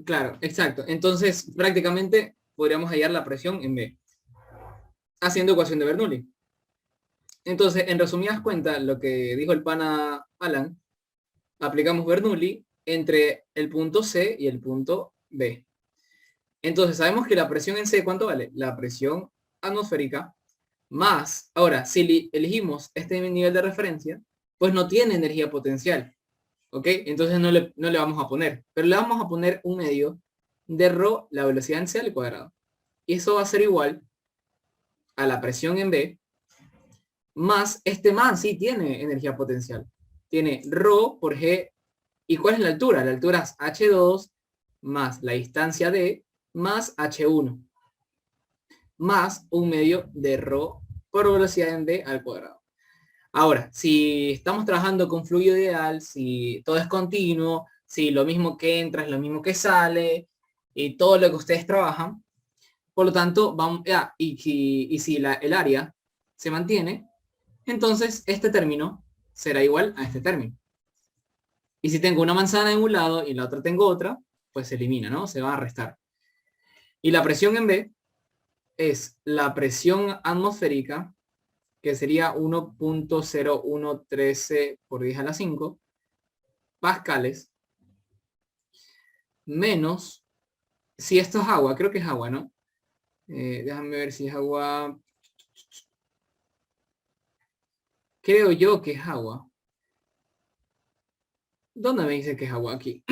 Claro, exacto. Entonces, prácticamente podríamos hallar la presión en B, haciendo ecuación de Bernoulli. Entonces, en resumidas cuentas, lo que dijo el pana Alan, aplicamos Bernoulli entre el punto C y el punto B. Entonces, sabemos que la presión en C, ¿cuánto vale? La presión atmosférica más, ahora, si elegimos este nivel de referencia, pues no tiene energía potencial, ¿ok? Entonces no le vamos a poner, pero le vamos a poner un medio de ρ, la velocidad en C al cuadrado. Y eso va a ser igual a la presión en B, más este man sí tiene energía potencial. Tiene ρ por G. ¿Y cuál es la altura? La altura es H2 más la distancia D más H1 más un medio de ρ por velocidad en B al cuadrado. Ahora, si estamos trabajando con fluido ideal, si todo es continuo, si lo mismo que entra es lo mismo que sale, y todo lo que ustedes trabajan, por lo tanto, vamos, y si el área se mantiene, entonces este término será igual a este término. Y si tengo una manzana en un lado y en la otra tengo otra, pues se elimina, ¿no? Se va a restar. Y la presión en B es la presión atmosférica, que sería 1.0113 por 10 a la 5 pascales, menos, si esto es agua, creo que es agua, ¿no? Déjame ver si es agua. Creo yo que es agua. ¿Dónde me dice que es agua? Aquí.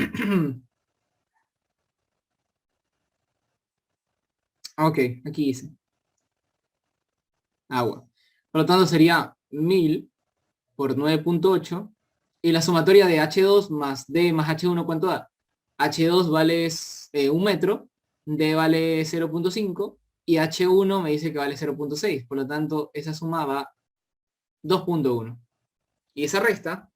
Ok, aquí dice agua. Por lo tanto sería 1000 por 9.8. Y la sumatoria de H2 más D más H1, ¿cuánto da? H2 vale 1 metro, D vale 0.5 y H1 me dice que vale 0.6. Por lo tanto, esa suma va 2.1. Y esa resta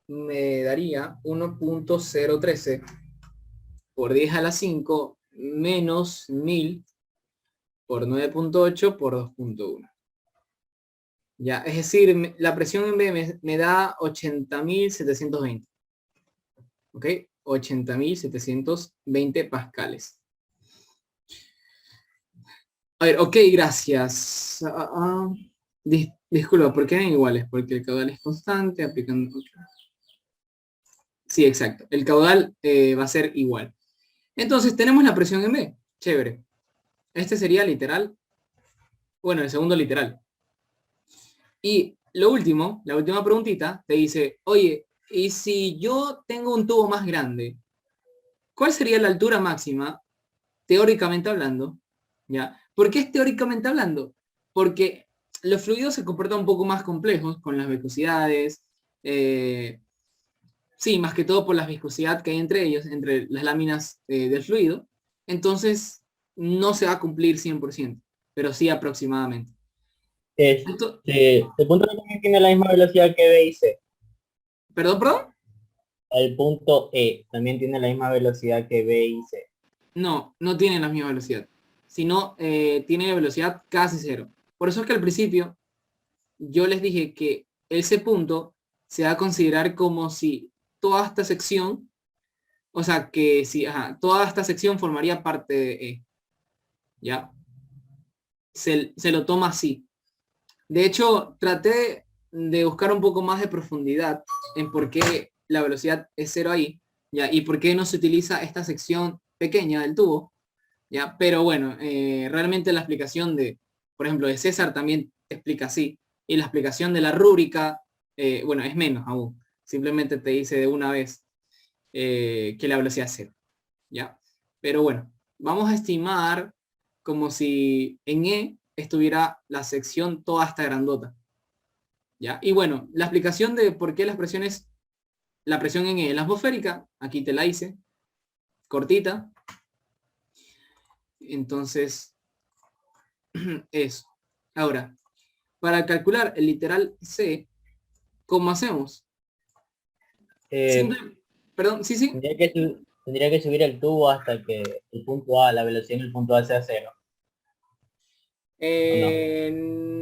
me daría 1.013 por 10 a la 5 menos 1000 por 9.8 por 2.1. Ya, es decir, la presión en B me da 80.720. ¿Ok? 80.720 pascales. A ver, ok, gracias. Disculpa, ¿por qué eran iguales? Porque el caudal es constante, aplicando... Sí, exacto. El caudal va a ser igual. Entonces, tenemos la presión en B. Chévere. Este sería literal. Bueno, el segundo literal. Y lo último, la última preguntita, te dice, oye, ¿y si yo tengo un tubo más grande? ¿Cuál sería la altura máxima, teóricamente hablando? ¿Ya? ¿Por qué es teóricamente hablando? Porque los fluidos se comportan un poco más complejos con las viscosidades. Sí, más que todo por la viscosidad que hay entre ellos, entre las láminas del fluido. Entonces, no se va a cumplir 100%, pero sí aproximadamente. El punto B también tiene la misma velocidad que B y C. ¿Perdón? El punto E también tiene la misma velocidad que B y C. No, no tienen la misma velocidad, sino tiene velocidad casi cero. Por eso es que al principio yo les dije que ese punto se va a considerar como si toda esta sección, o sea, que si toda esta sección formaría parte de E. ¿Ya? Se lo toma así. De hecho, traté de buscar un poco más de profundidad en por qué la velocidad es cero ahí, ¿ya? Y por qué no se utiliza esta sección pequeña del tubo, ¿ya? Pero bueno, realmente la explicación de, por ejemplo, de César también explica así. Y la explicación de la rúbrica, bueno, es menos aún. Simplemente te dice de una vez que la velocidad es cero, ¿ya? Pero bueno, vamos a estimar como si en E estuviera la sección toda esta grandota, ¿ya? Y bueno, la explicación de por qué la presión en E es la atmosférica, aquí te la hice, cortita. Entonces, eso. Ahora, para calcular el literal C, ¿cómo hacemos? Perdón, sí. Tendría que subir el tubo hasta que el punto A, la velocidad en el punto A sea cero.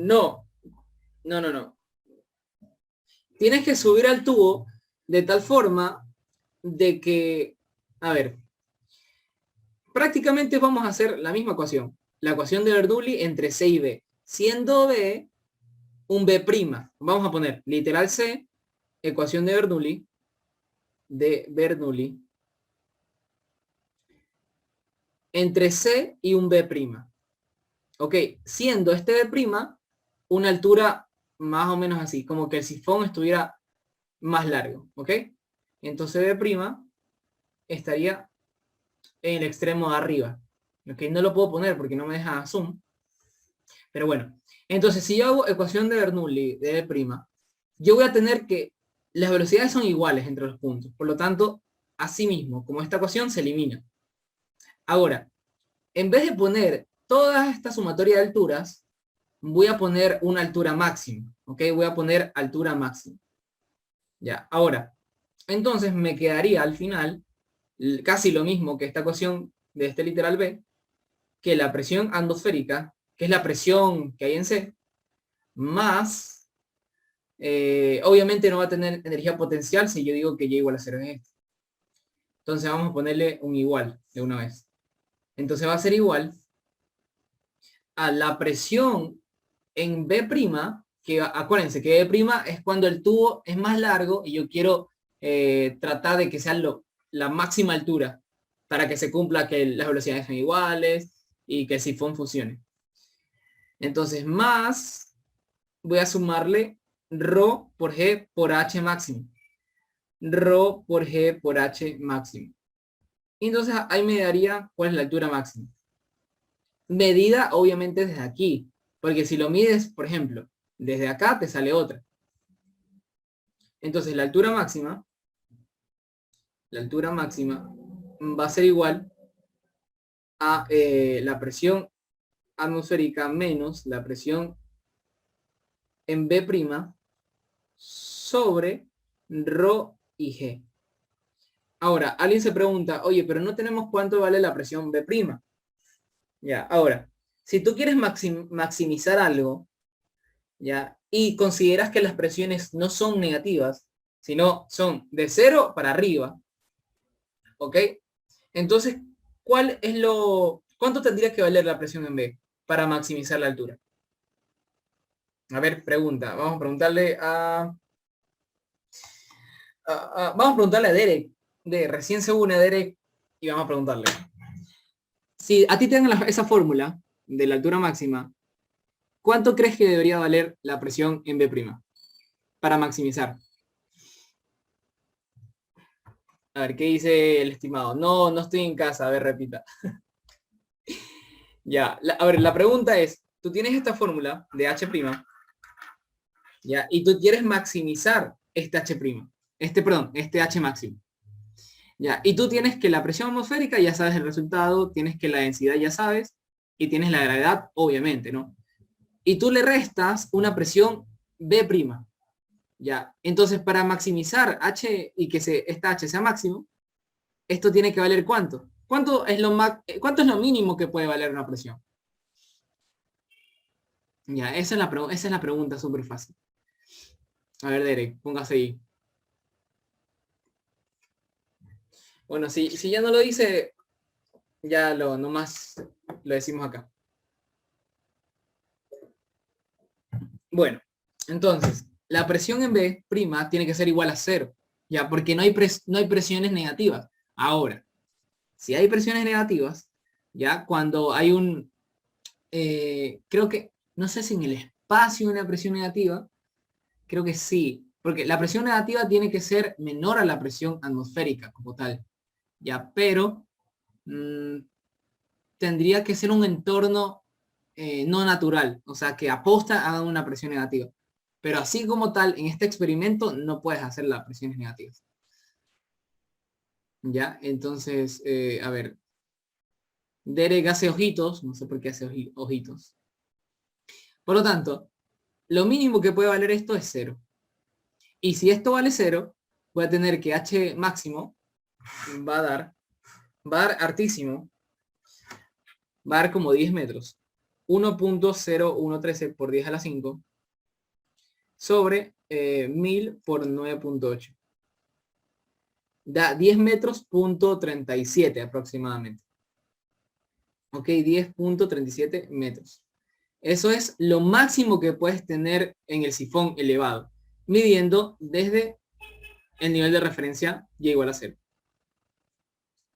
No. Tienes que subir al tubo de tal forma de que, a ver, prácticamente vamos a hacer la misma ecuación. La ecuación de Bernoulli entre C y B. Siendo B un B'. Vamos a poner literal C, ecuación de Bernoulli, entre C y un B'. Ok, siendo este B' una altura más o menos así, como que el sifón estuviera más largo, ¿ok? Entonces B' estaría en el extremo de arriba. Ok, no lo puedo poner porque no me deja zoom. Pero bueno, entonces si yo hago ecuación de Bernoulli de B', yo voy a tener que las velocidades son iguales entre los puntos. Por lo tanto, así mismo, como esta ecuación se elimina. Ahora, en vez de poner toda esta sumatoria de alturas, voy a poner una altura máxima. ¿Ok? Voy a poner altura máxima. Ya, ahora, entonces me quedaría al final casi lo mismo que esta ecuación de este literal B, que la presión atmosférica, que es la presión que hay en C, más, obviamente no va a tener energía potencial si yo digo que Y igual a 0 en esto. Entonces vamos a ponerle un igual de una vez. Entonces va a ser igual a la presión en B', que acuérdense que B' es cuando el tubo es más largo y yo quiero tratar de que sea la máxima altura para que se cumpla que las velocidades son iguales y que el sifón funcione. Entonces más voy a sumarle ρ por G por H máximo. Ρ por G por H máximo. Y entonces ahí me daría cuál es la altura máxima. Medida obviamente desde aquí. Porque si lo mides, por ejemplo, desde acá te sale otra. Entonces la altura máxima va a ser igual a la presión atmosférica menos la presión en B' sobre ρ y G. Ahora, alguien se pregunta, oye, pero no tenemos cuánto vale la presión B'. Ya, ahora, si tú quieres maximizar algo, ya, y consideras que las presiones no son negativas, sino son de 0 para arriba, ¿ok? Entonces, ¿cuánto tendría que valer la presión en B para maximizar la altura? A ver, pregunta. Vamos a preguntarle a Derek. Recién se une a Derek y vamos a preguntarle. Si a ti te dan esa fórmula de la altura máxima, ¿cuánto crees que debería valer la presión en B' para maximizar? A ver, ¿qué dice el estimado? No, no estoy en casa. A ver, repita. Ya, a ver, la pregunta es, tú tienes esta fórmula de H', ya, y tú quieres maximizar este H', este H máximo. Ya, y tú tienes que la presión atmosférica, ya sabes el resultado, tienes que la densidad ya sabes, y tienes la gravedad, obviamente, ¿no? Y tú le restas una presión B'. Ya, entonces para maximizar H y que esta H sea máximo, esto tiene que valer ¿cuánto? ¿Cuánto es lo mínimo que puede valer una presión? Ya, esa es la pregunta súper fácil. A ver, Derek, póngase ahí. Bueno, si ya no lo dice, ya nomás lo decimos acá. Bueno, entonces, la presión en B' tiene que ser igual a 0, ya, porque no hay presiones negativas. Ahora, si hay presiones negativas, ya, cuando hay creo que, no sé si en el espacio hay una presión negativa, creo que sí, porque la presión negativa tiene que ser menor a la presión atmosférica como tal, ya, pero tendría que ser un entorno no natural, o sea, que aposta a una presión negativa. Pero así como tal, en este experimento no puedes hacer las presiones negativas. ¿Ya? Entonces, a ver. Derek hace ojitos, no sé por qué hace ojitos. Por lo tanto, lo mínimo que puede valer esto es 0. Y si esto vale 0, voy a tener que H máximo va a dar hartísimo, va a dar como 10 metros. 1.0113 por 10 a la 5 sobre 1000 por 9.8. Da 10 metros punto 37 aproximadamente. Ok, 10.37 metros. Eso es lo máximo que puedes tener en el sifón elevado, midiendo desde el nivel de referencia y igual a 0.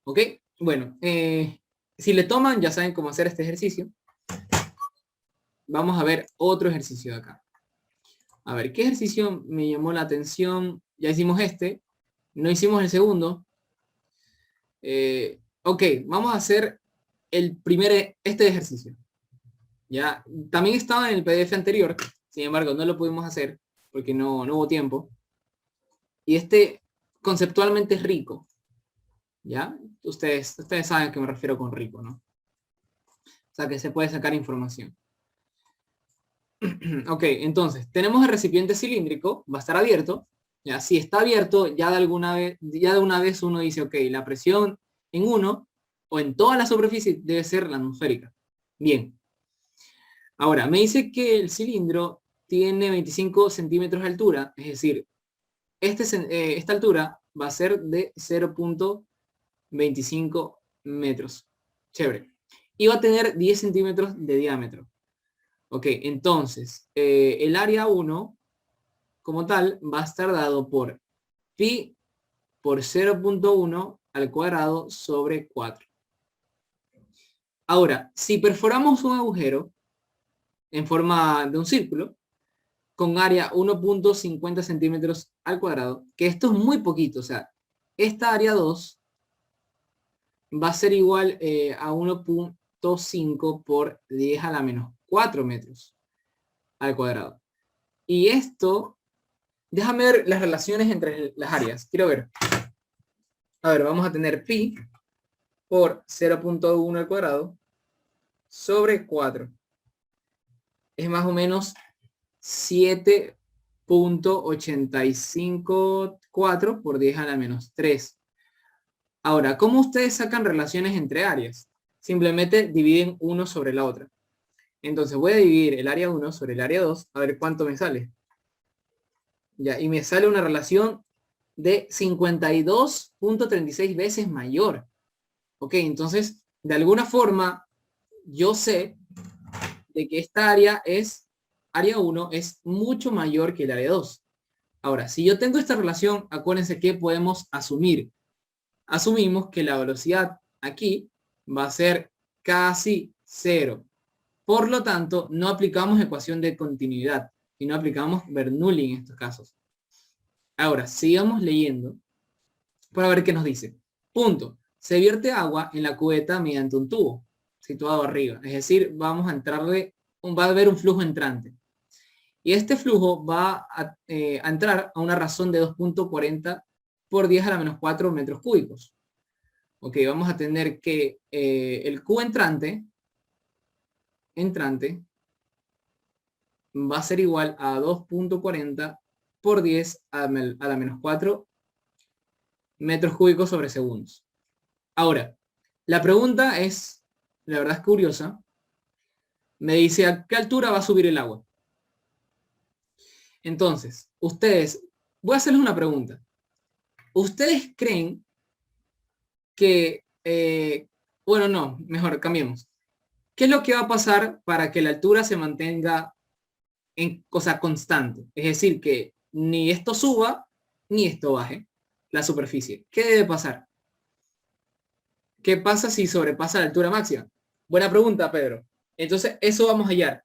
Ok, bueno, si le toman ya saben cómo hacer este ejercicio. Vamos a ver otro ejercicio de acá. A ver, ¿qué ejercicio me llamó la atención? Ya hicimos este, no hicimos el segundo. Ok, vamos a hacer este ejercicio. Ya, también estaba en el PDF anterior, sin embargo no lo pudimos hacer porque no hubo tiempo. Y este conceptualmente es rico. ¿Ya? Ustedes saben a qué me refiero con rico, ¿no? O sea, que se puede sacar información. Ok, entonces, tenemos el recipiente cilíndrico, va a estar abierto. Ya, si está abierto, ya de una vez uno dice, ok, la presión en uno o en toda la superficie debe ser la atmosférica. Bien. Ahora, me dice que el cilindro tiene 25 centímetros de altura, es decir, esta altura va a ser de 0.25 metros. Chévere. Y va a tener 10 centímetros de diámetro. Ok, entonces, el área 1, como tal, va a estar dado por pi por 0.1 al cuadrado sobre 4. Ahora, si perforamos un agujero en forma de un círculo, con área 1.50 centímetros al cuadrado, que esto es muy poquito, o sea, esta área 2 va a ser igual a 1.5 por 10 a la menos 4 metros al cuadrado. Y esto, déjame ver las relaciones entre las áreas. Quiero ver. A ver, vamos a tener pi por 0.1 al cuadrado sobre 4. Es más o menos 7.854 por 10 a la menos 3. Ahora, ¿cómo ustedes sacan relaciones entre áreas? Simplemente dividen uno sobre la otra. Entonces voy a dividir el área 1 sobre el área 2, a ver cuánto me sale. Ya, y me sale una relación de 52.36 veces mayor. Ok, entonces, de alguna forma, yo sé de que esta área 1 es mucho mayor que el área 2. Ahora, si yo tengo esta relación, acuérdense que podemos asumir. Asumimos que la velocidad aquí va a ser casi 0. Por lo tanto, no aplicamos ecuación de continuidad, sino aplicamos Bernoulli en estos casos. Ahora, sigamos leyendo para ver qué nos dice. Punto. Se vierte agua en la cubeta mediante un tubo situado arriba. Es decir, vamos a entrarle, va a haber un flujo entrante. Y este flujo va a entrar a una razón de 2.40 por 10 a la menos 4 metros cúbicos. Ok, vamos a tener que el Q entrante va a ser igual a 2.40 por 10 a la menos 4 metros cúbicos sobre segundos. Ahora, la pregunta es, la verdad es curiosa, me dice a qué altura va a subir el agua. Entonces, voy a hacerles una pregunta. ¿Ustedes creen que, bueno, no, mejor cambiemos? ¿Qué es lo que va a pasar para que la altura se mantenga en cosa constante? Es decir, que ni esto suba, ni esto baje la superficie. ¿Qué debe pasar? ¿Qué pasa si sobrepasa la altura máxima? Buena pregunta, Pedro. Entonces, eso vamos a hallar.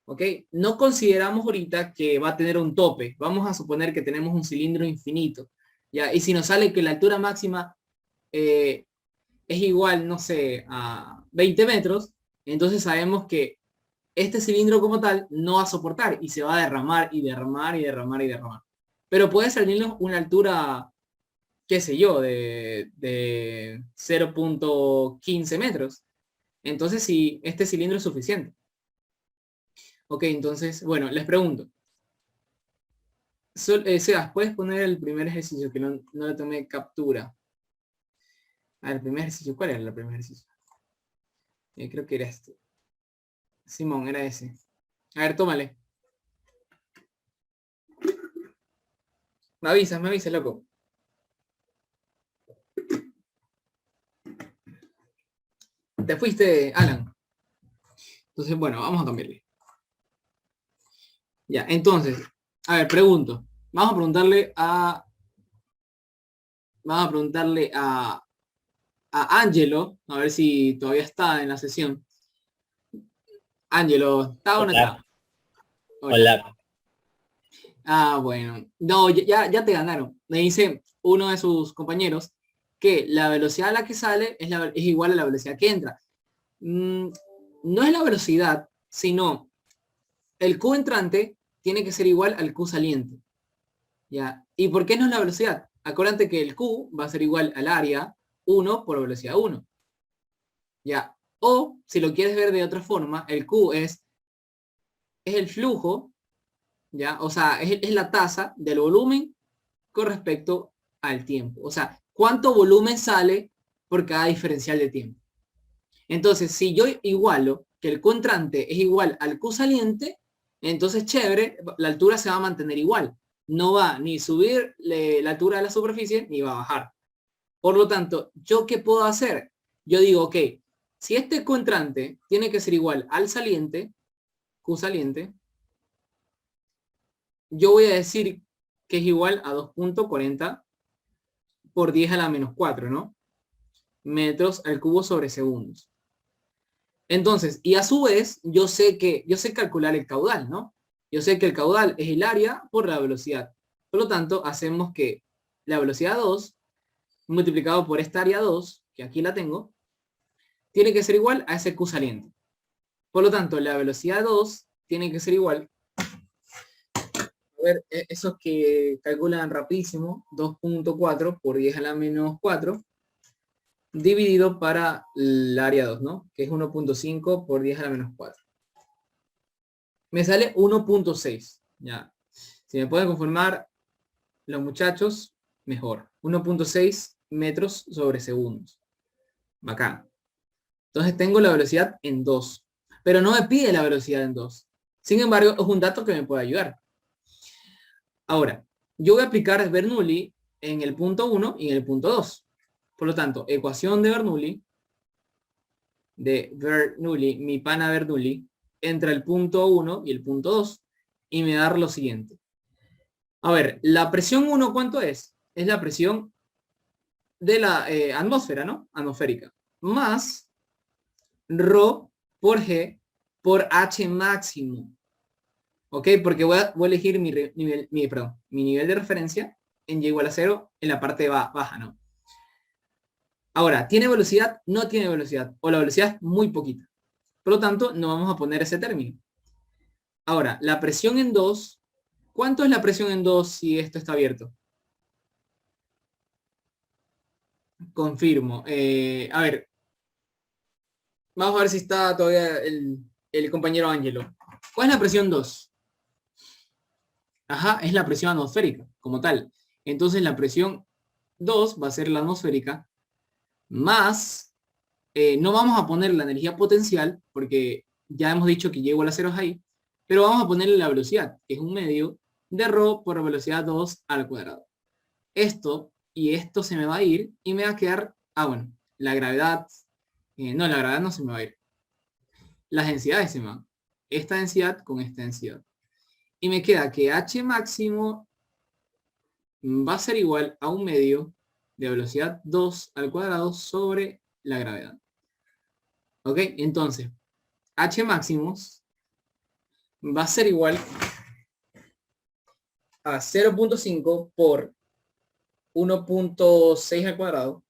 ¿Ok? No consideramos ahorita que va a tener un tope. Vamos a suponer que tenemos un cilindro infinito. ¿Ya? Y si nos sale que la altura máxima es igual, no sé, a 20 metros, entonces sabemos que este cilindro como tal no va a soportar y se va a derramar y derramar y derramar y derramar. Pero puede salirnos una altura, qué sé yo, de 0.15 metros. Entonces, si este cilindro es suficiente. Ok, entonces, bueno, les pregunto. Sebas, ¿puedes poner el primer ejercicio que no le tomé captura? A ver, el primer ejercicio, ¿cuál era el primer ejercicio? Creo que era este. Simón, era ese. A ver, tómale. Me avisas, loco. Te fuiste, Alan. Entonces, bueno, vamos a cambiarle. Ya, entonces, a ver, pregunto. Vamos a preguntarle a Angelo, a ver si todavía está en la sesión. Angelo, ¿está o no está? Hola. Ah, bueno. No, ya te ganaron. Me dice uno de sus compañeros que la velocidad a la que sale es igual a la velocidad que entra. No es la velocidad, sino el Q entrante tiene que ser igual al Q saliente. ¿Ya? ¿Y por qué no es la velocidad? Acuérdate que el Q va a ser igual al área 1 por velocidad 1. ¿Ya? O, si lo quieres ver de otra forma, el Q es el flujo, ¿ya? O sea, es la tasa del volumen con respecto al tiempo. O sea, ¿cuánto volumen sale por cada diferencial de tiempo? Entonces, si yo igualo que el Q entrante es igual al Q saliente, entonces chévere, la altura se va a mantener igual. No va ni subir la altura de la superficie, ni va a bajar. Por lo tanto, ¿yo qué puedo hacer? Yo digo, ok, si este Q entrante tiene que ser igual al saliente, Q saliente, yo voy a decir que es igual a 2.40 por 10 a la menos 4, ¿no? Metros al cubo sobre segundos. Entonces, y a su vez, yo sé calcular el caudal, ¿no? Yo sé que el caudal es el área por la velocidad. Por lo tanto, hacemos que la velocidad 2 multiplicado por esta área 2, que aquí la tengo, tiene que ser igual a ese Q saliente. Por lo tanto, la velocidad 2 tiene que ser igual. A ver, esos que calculan rapidísimo, 2.4 por 10 a la menos 4, dividido para el área 2, ¿no? Que es 1.5 por 10 a la menos 4. Me sale 1.6. Ya. Si me pueden conformar los muchachos, mejor. 1.6 metros sobre segundos. Bacán. Entonces tengo la velocidad en 2. Pero no me pide la velocidad en 2. Sin embargo, es un dato que me puede ayudar. Ahora, yo voy a aplicar Bernoulli en el punto 1 y en el punto 2. Por lo tanto, ecuación de Bernoulli, mi pana Bernoulli, entre el punto 1 y el punto 2, y me da lo siguiente. A ver, la presión 1, ¿cuánto es? Es la presión de la atmósfera, ¿no? Atmosférica. Más ρ por G por H máximo. ¿Ok? Porque voy a elegir mi nivel de referencia en y igual a 0 en la parte baja, ¿no? Ahora, ¿tiene velocidad? No tiene velocidad. O la velocidad es muy poquita. Por lo tanto, no vamos a poner ese término. Ahora, la presión en 2. ¿Cuánto es la presión en 2 si esto está abierto? Confirmo. A ver. Vamos a ver si está todavía el compañero Ángelo. ¿Cuál es la presión 2? Ajá, es la presión atmosférica, como tal. Entonces la presión 2 va a ser la atmosférica más, no vamos a poner la energía potencial, porque ya hemos dicho que y igual a 0 es ahí, pero vamos a ponerle la velocidad, que es un medio de ρ por velocidad 2 al cuadrado. Esto y esto se me va a ir y me va a quedar, bueno, la gravedad, no, la gravedad no se me va a ir. Las densidades se me van. Esta densidad con esta densidad. Y me queda que H máximo va a ser igual a un medio de velocidad 2 al cuadrado sobre la gravedad. ¿Ok? Entonces, H máximos va a ser igual a 0.5 por 1.6 al cuadrado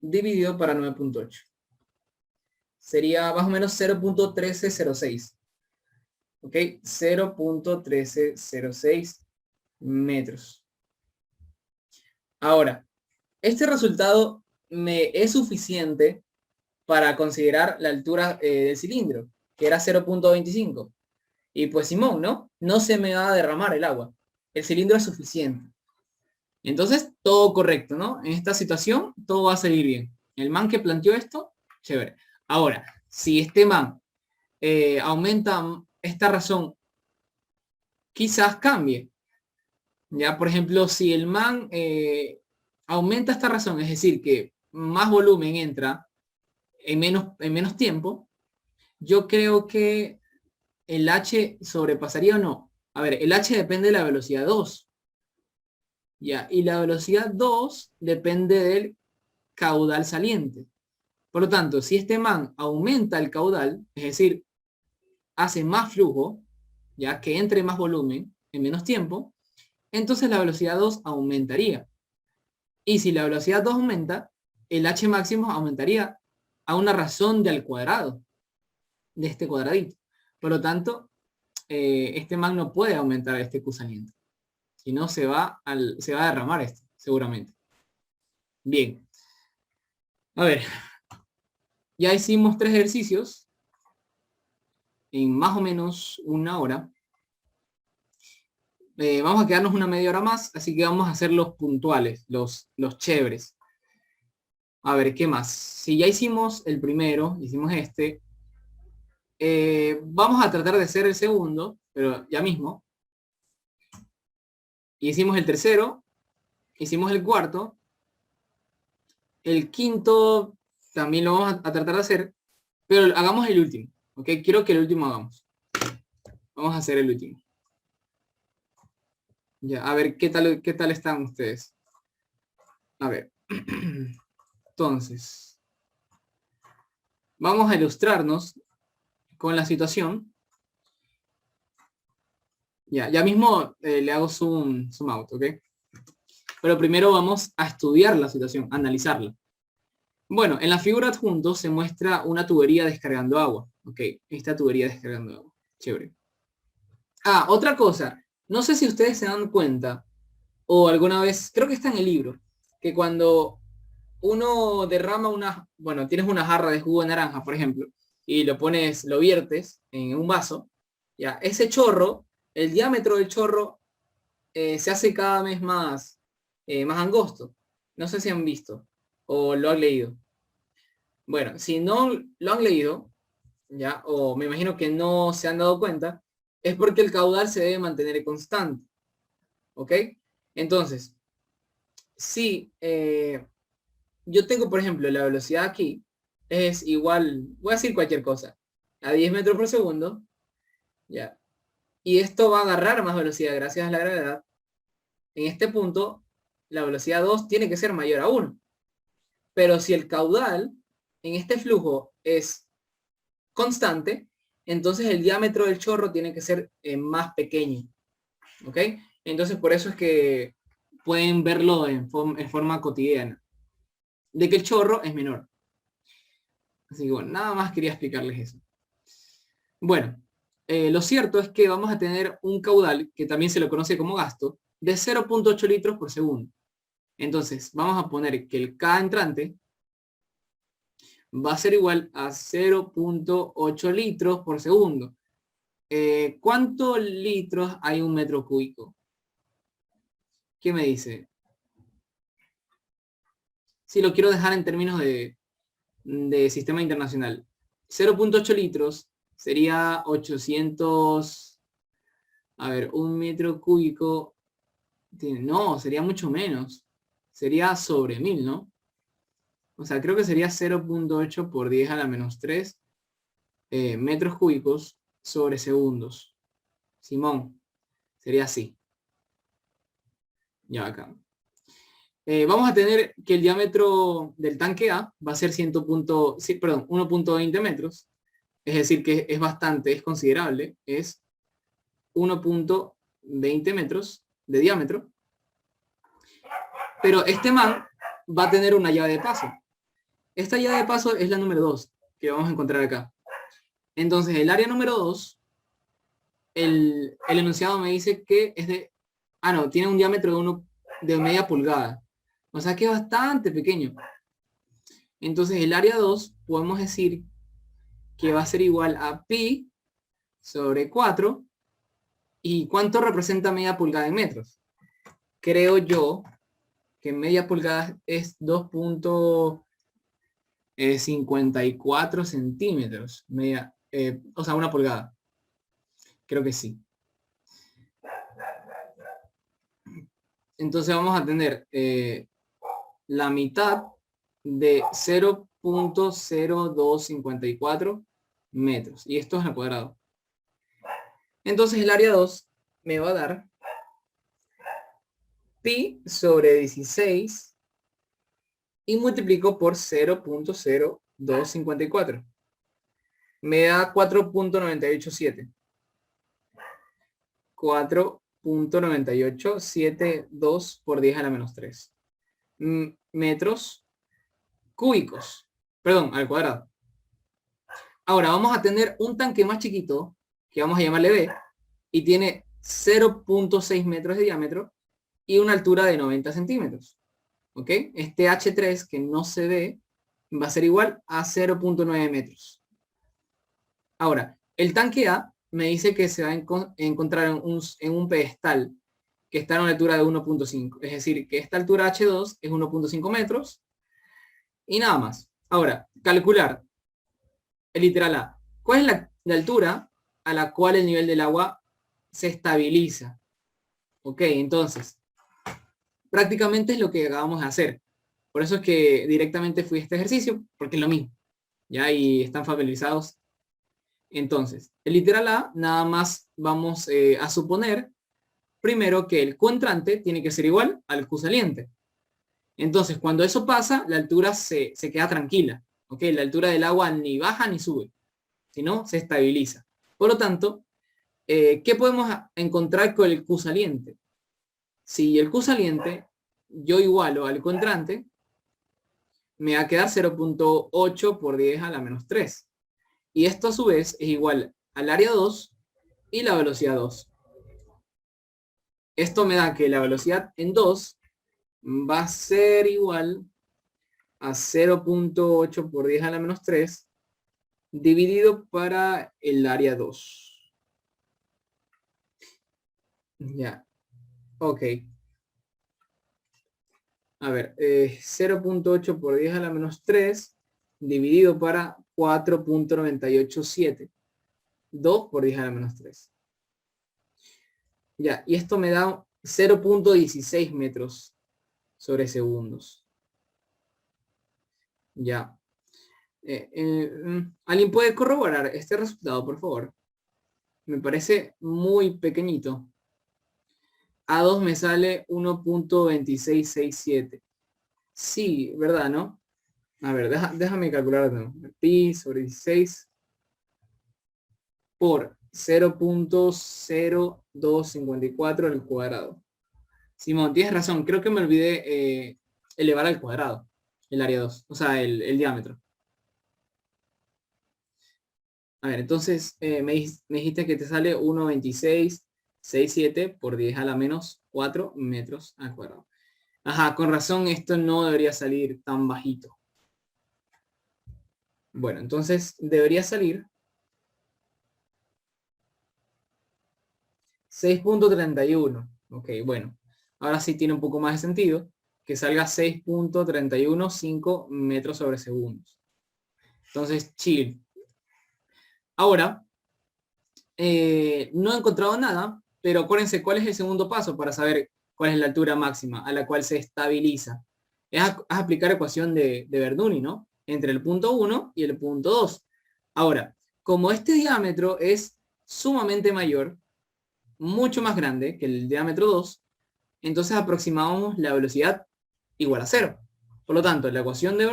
dividido para 9.8. Sería más o menos 0.1306. ¿Ok? 0.1306 metros. Ahora, este resultado me es suficiente para considerar la altura del cilindro, que era 0.25. Y pues Simón, ¿no? No se me va a derramar el agua. El cilindro es suficiente. Entonces, todo correcto, ¿no? En esta situación, todo va a salir bien. El man que planteó esto, chévere. Ahora, si este man aumenta esta razón, quizás cambie. Ya, por ejemplo, si el man aumenta esta razón, es decir, que más volumen entra en menos tiempo, yo creo que el H sobrepasaría o no. A ver, el H depende de la velocidad 2. Ya, y la velocidad 2 depende del caudal saliente. Por lo tanto, si este man aumenta el caudal, es decir, hace más flujo, ya que entre más volumen en menos tiempo, entonces la velocidad 2 aumentaría. Y si la velocidad 2 aumenta, el H máximo aumentaría a una razón de al cuadrado, de este cuadradito. Por lo tanto, este man no puede aumentar este Q saliente. Si no, se va a derramar esto, seguramente. Bien. A ver. Ya hicimos 3 ejercicios en más o menos una hora. Vamos a quedarnos una media hora más, así que vamos a hacer los puntuales, los chéveres. A ver, ¿qué más? Si ya hicimos el primero, hicimos este, vamos a tratar de hacer el segundo, pero ya mismo. Hicimos el tercero, hicimos el cuarto, el quinto también lo vamos a tratar de hacer, pero hagamos el último, ¿ok? Quiero que el último hagamos. Vamos a hacer el último. Ya, a ver, ¿qué tal están ustedes? A ver. Entonces, vamos a ilustrarnos con la situación. Ya mismo le hago zoom out, ¿ok? Pero primero vamos a estudiar la situación, analizarla. Bueno, en la figura adjunto se muestra una tubería descargando agua. Ok, esta tubería descargando agua. Chévere. Ah, otra cosa. No sé si ustedes se dan cuenta, o alguna vez, creo que está en el libro, que cuando uno derrama bueno, tienes una jarra de jugo de naranja, por ejemplo, y lo viertes en un vaso, ya, ese chorro, el diámetro del chorro se hace cada vez más angosto. No sé si han visto o lo han leído. Bueno, si no lo han leído, ya, o me imagino que no se han dado cuenta, es porque el caudal se debe mantener constante. ¿Ok? Entonces, si yo tengo, por ejemplo, la velocidad aquí es igual, voy a decir cualquier cosa, a 10 metros por segundo, ya. Y esto va a agarrar más velocidad gracias a la gravedad. En este punto, la velocidad 2 tiene que ser mayor a 1. Pero si el caudal en este flujo es constante, entonces el diámetro del chorro tiene que ser más pequeño. ¿Ok? Entonces por eso es que pueden verlo en forma cotidiana, de que el chorro es menor. Así que bueno, nada más quería explicarles eso. Bueno, lo cierto es que vamos a tener un caudal, que también se lo conoce como gasto, de 0.8 litros por segundo. Entonces, vamos a poner que el K entrante va a ser igual a 0.8 litros por segundo. ¿Cuántos litros hay en un metro cúbico? ¿Qué me dice? Si lo quiero dejar en términos de sistema internacional. 0.8 litros sería 800, a ver, un metro cúbico, no, sería mucho menos. Sería sobre 1000, ¿no? O sea, creo que sería 0.8 por 10 a la menos 3 metros cúbicos sobre segundos. Simón, sería así. Ya acá. Vamos a tener que el diámetro del tanque A va a ser 1.20 metros. Es decir, que es considerable. Es 1.20 metros de diámetro. Pero este man va a tener una llave de paso. Esta llave de paso es la número 2, que vamos a encontrar acá. Entonces, el área número 2, el enunciado me dice que es de... Ah, no, tiene un diámetro de media pulgada. O sea que es bastante pequeño. Entonces, el área 2 podemos decir que va a ser igual a pi sobre 4. ¿Y cuánto representa media pulgada en metros? Creo yo que media pulgada es 2.54 centímetros. O sea, una pulgada. Creo que sí. Entonces vamos a tener la mitad de 0.0254 metros. Y esto es al cuadrado. Entonces el área 2 me va a dar pi sobre 16 y multiplico por 0.0254. Me da 4.987. 4.9872 por 10 a la menos 3. Metros cúbicos. Perdón, al cuadrado. Ahora vamos a tener un tanque más chiquito, que vamos a llamarle B, y tiene 0.6 metros de diámetro y una altura de 90 centímetros. ¿Ok? Este H3 que no se ve va a ser igual a 0.9 metros. Ahora, el tanque A me dice que se va a encontrar en un pedestal que está a una altura de 1.5. Es decir, que esta altura H2 es 1.5 metros y nada más. Ahora, calcular el literal A. ¿Cuál es la altura a la cual el nivel del agua se estabiliza? Ok, entonces, prácticamente es lo que acabamos de hacer. Por eso es que directamente fui a este ejercicio, porque es lo mismo. Ya, y están familiarizados. Entonces, el literal A, nada más vamos a suponer, primero, que el Q entrante tiene que ser igual al Q saliente. Entonces, cuando eso pasa, la altura se queda tranquila. ¿Ok? La altura del agua ni baja ni sube, sino se estabiliza. Por lo tanto, ¿qué podemos encontrar con el Q saliente? Si el Q saliente yo igualo al Q entrante, me va a quedar 0.8 por 10 a la menos 3. Y esto a su vez es igual al área 2 y la velocidad 2. Esto me da que la velocidad en 2 va a ser igual a 0.8 por 10 a la menos 3 dividido para el área 2. Ya. Ok. A ver, 0.8 por 10 a la menos 3 dividido para 4.987. 2 por 10 a la menos 3. Ya, y esto me da 0.16 metros sobre segundos. Ya. ¿Alguien puede corroborar este resultado, por favor? Me parece muy pequeñito. A2 me sale 1.2667. Sí, ¿verdad, no? A ver, déjame calcular. Pi sobre 16 por 0.0254 al cuadrado. Simón, tienes razón. Creo que me olvidé elevar al cuadrado el área 2. O sea, el diámetro. A ver, entonces me dijiste que te sale 1.2667 por 10 a la menos 4 metros al cuadrado. Ajá, con razón esto no debería salir tan bajito. Bueno, entonces debería salir 6.31. Ok, bueno. Ahora sí tiene un poco más de sentido que salga 6.315 metros sobre segundos. Entonces, chill. Ahora, no he encontrado nada, pero acuérdense cuál es el segundo paso para saber cuál es la altura máxima a la cual se estabiliza. Es aplicar ecuación de Bernoulli, ¿no? Entre el punto 1 y el punto 2. Ahora, como este diámetro es sumamente mayor, mucho más grande que el diámetro 2, entonces aproximamos la velocidad igual a 0. Por lo tanto, la ecuación de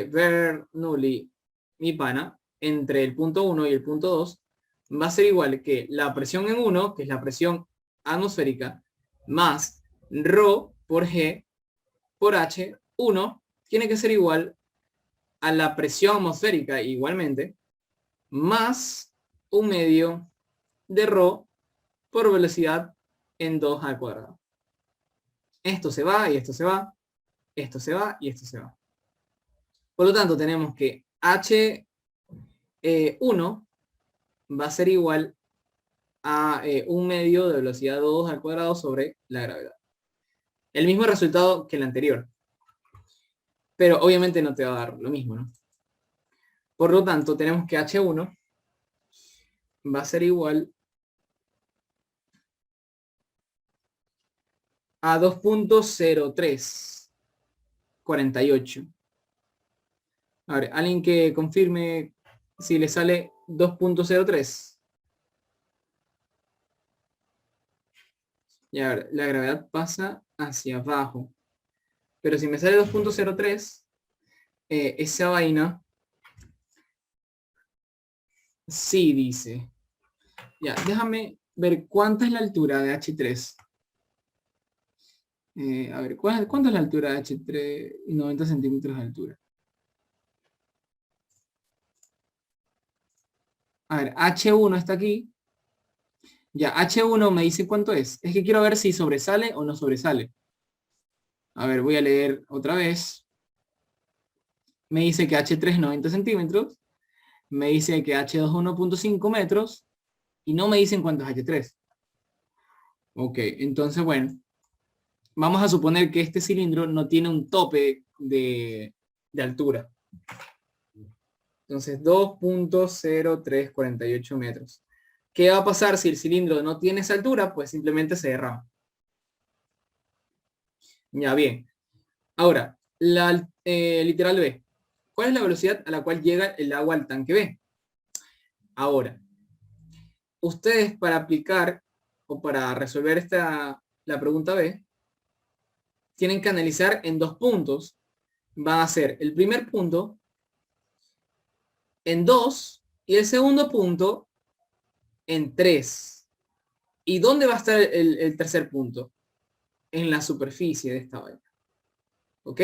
Bernoulli, mi pana, entre el punto 1 y el punto 2, va a ser igual que la presión en 1, que es la presión atmosférica, más ρ por G por H, 1, tiene que ser igual a la presión atmosférica igualmente, más un medio de ρ por velocidad en 2 al cuadrado. Esto se va y esto se va, esto se va y esto se va. Por lo tanto, tenemos que H1 va a ser igual a un medio de velocidad 2 al cuadrado sobre la gravedad. El mismo resultado que el anterior. Pero obviamente no te va a dar lo mismo, ¿no? Por lo tanto, tenemos que H1 va a ser igual a 2.0348. A ver, alguien que confirme si le sale 2.03. Y a ver, la gravedad pasa hacia abajo. Pero si me sale 2.03, esa vaina sí dice. Ya, déjame ver cuánta es la altura de H3. A ver, ¿cuánto es la altura de H3 y 90 centímetros de altura? A ver, H1 está aquí. Ya, H1 me dice cuánto es. Es que quiero ver si sobresale o no sobresale. A ver, voy a leer otra vez. Me dice que H3 es 90 centímetros. Me dice que H2 es 1.5 metros. Y no me dicen cuánto es H3. Ok, entonces bueno. Vamos a suponer que este cilindro no tiene un tope de altura. Entonces 2.0348 metros. ¿Qué va a pasar si el cilindro no tiene esa altura? Pues simplemente se derrama. Ya bien. Ahora, literal B. ¿Cuál es la velocidad a la cual llega el agua al tanque B? Ahora, ustedes para aplicar o para resolver la pregunta B, tienen que analizar en dos puntos. Va a ser el primer punto en 2 y el segundo punto en 3. ¿Y dónde va a estar el tercer punto? En la superficie de esta vaina. ¿Ok?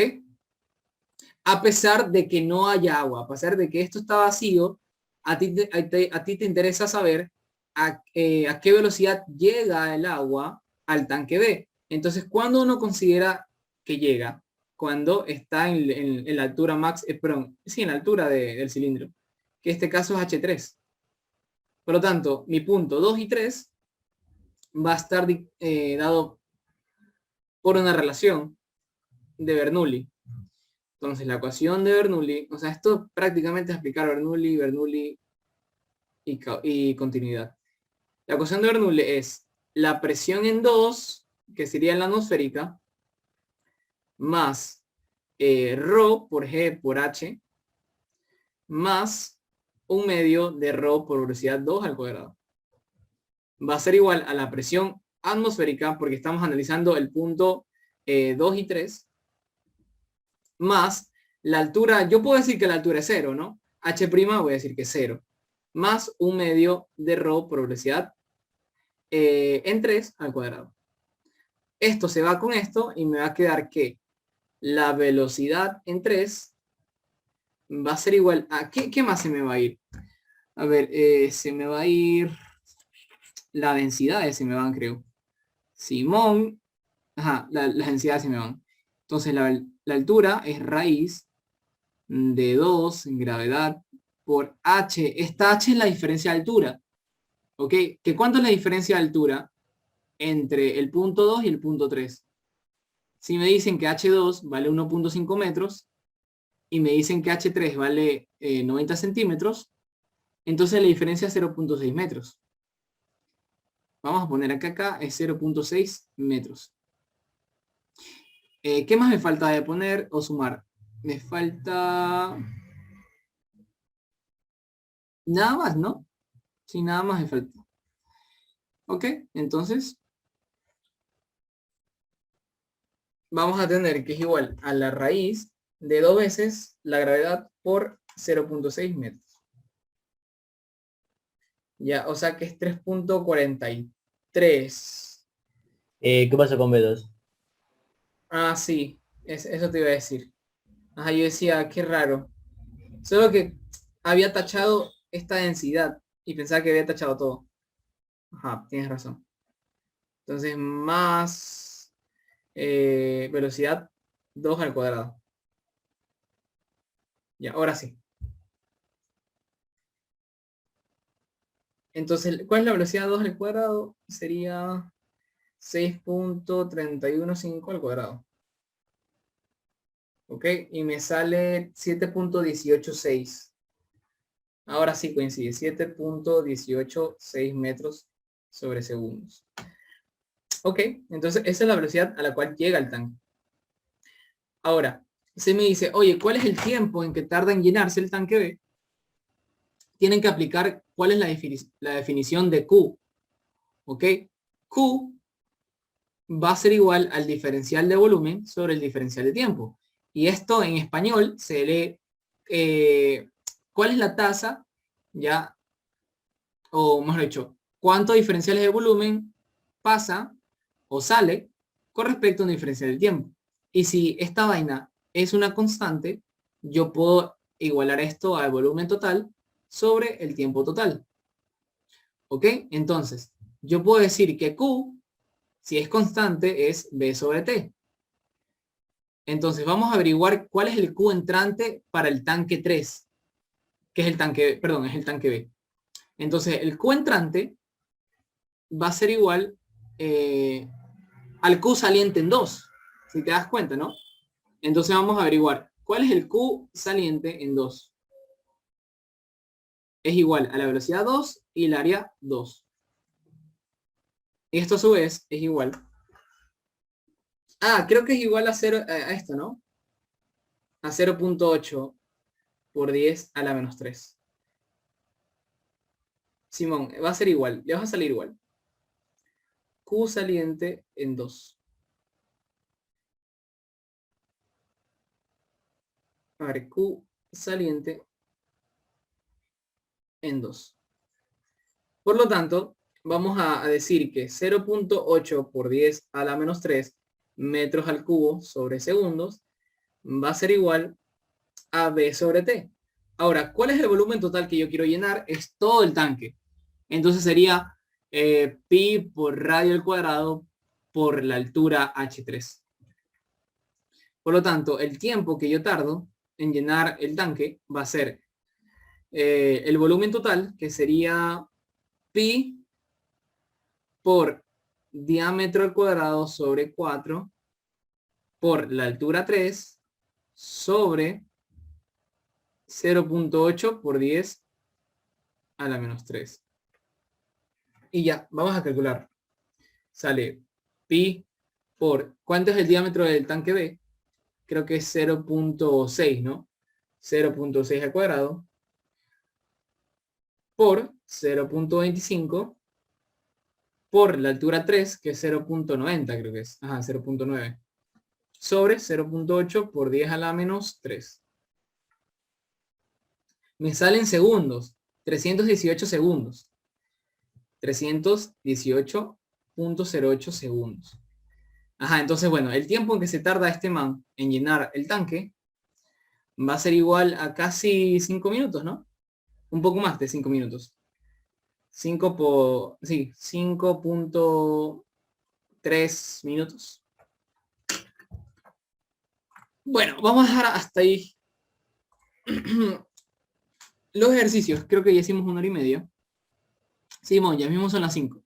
A pesar de que no haya agua, a pesar de que esto está vacío, a ti te interesa saber a qué velocidad llega el agua al tanque B. Entonces, ¿cuándo uno considera que llega? Cuando está en la altura max, perdón, sí, en la altura del cilindro, que en este caso es H3. Por lo tanto, mi punto 2 y 3 va a estar dado por una relación de Bernoulli. Entonces, la ecuación de Bernoulli, o sea, esto prácticamente es aplicar Bernoulli y continuidad. La ecuación de Bernoulli es la presión en 2, que sería la atmosférica, más ρ por G por H, más 1/2 de ρ por velocidad 2 al cuadrado. Va a ser igual a la presión atmosférica, porque estamos analizando el punto 2 y 3, más la altura. Yo puedo decir que la altura es 0, ¿no? H' voy a decir que es 0, más 1/2 de ρ por velocidad en 3 al cuadrado. Esto se va con esto y me va a quedar que la velocidad en 3 va a ser igual a... ¿Qué más se me va a ir? A ver, se me va a ir... Las densidades se me van, creo. Simón. Ajá, las densidades se me van. Entonces la altura es raíz de 2 en gravedad por h. Esta h es la diferencia de altura. ¿Ok? ¿Que cuánto es la diferencia de altura entre el punto 2 y el punto 3? Si me dicen que h2 vale 1.5 metros y me dicen que h3 vale 90 centímetros, entonces la diferencia es 0.6 metros. Vamos a poner acá es 0.6 metros. ¿Qué más me falta de poner o sumar? Me falta... Nada más, ¿no? Sí, nada más me falta. Ok, entonces... vamos a tener que es igual a la raíz de 2 veces la gravedad por 0.6 metros. Ya, o sea que es 3.43. ¿Qué pasa con B2? Ah, sí, eso te iba a decir. Ajá, yo decía, qué raro. Solo que había tachado esta densidad y pensaba que había tachado todo. Ajá, tienes razón. Entonces, más velocidad 2 al cuadrado. Ya, ahora sí. Entonces, ¿cuál es la velocidad 2 al cuadrado? Sería 6.315 al cuadrado. ¿Ok? Y me sale 7.186. Ahora sí coincide. 7.186 metros sobre segundos. Ok, entonces esa es la velocidad a la cual llega el tanque. Ahora, se me dice, oye, ¿cuál es el tiempo en que tarda en llenarse el tanque B? Tienen que aplicar cuál es la definición de Q. ¿Ok? Q va a ser igual al diferencial de volumen sobre el diferencial de tiempo. Y esto en español se lee, ¿cuál es la tasa? Ya, o mejor dicho, ¿cuántos diferenciales de volumen pasa o sale con respecto a un diferencial de tiempo? Y si esta vaina es una constante, yo puedo igualar esto al volumen total sobre el tiempo total. ¿Ok? Entonces, yo puedo decir que Q, si es constante, es B sobre T. Entonces, vamos a averiguar cuál es el Q entrante para el tanque 3, que es el tanque, perdón, es el tanque B. Entonces, el Q entrante va a ser igual al Q saliente en 2, si te das cuenta, ¿no? Entonces vamos a averiguar cuál es el Q saliente en 2. Es igual a la velocidad 2 y el área 2. Y esto a su vez es igual. Ah, creo que es igual a 0, a esto, ¿no? A 0.8 por 10 a la menos 3. Simón, va a ser igual, le vas a salir igual. Q saliente en 2. A ver, Q saliente en 2. Por lo tanto, vamos a decir que 0.8 por 10 a la menos 3 metros al cubo sobre segundos va a ser igual a B sobre T. Ahora, ¿cuál es el volumen total que yo quiero llenar? Es todo el tanque. Entonces sería pi por radio al cuadrado por la altura h3. Por lo tanto, el tiempo que yo tardo en llenar el tanque va a ser el volumen total, que sería pi por diámetro al cuadrado sobre 4 por la altura 3 sobre 0.8 por 10 a la menos 3. Y ya, vamos a calcular. Sale pi por, ¿cuánto es el diámetro del tanque B? Creo que es 0.6, ¿no? 0.6 al cuadrado por 0.25 por la altura 3, que es 0.90, creo que es. Ajá, 0.9. Sobre 0.8 por 10 a la menos 3. Me salen segundos. 318 segundos. 318.08 segundos. Ajá, entonces bueno, el tiempo en que se tarda este man en llenar el tanque va a ser igual a casi 5 minutos, ¿no? Un poco más de 5 minutos. 5.3 minutos. Bueno, vamos a dejar hasta ahí los ejercicios. Creo que ya hicimos 1 hora y media. Simón, ya mismo son las 5.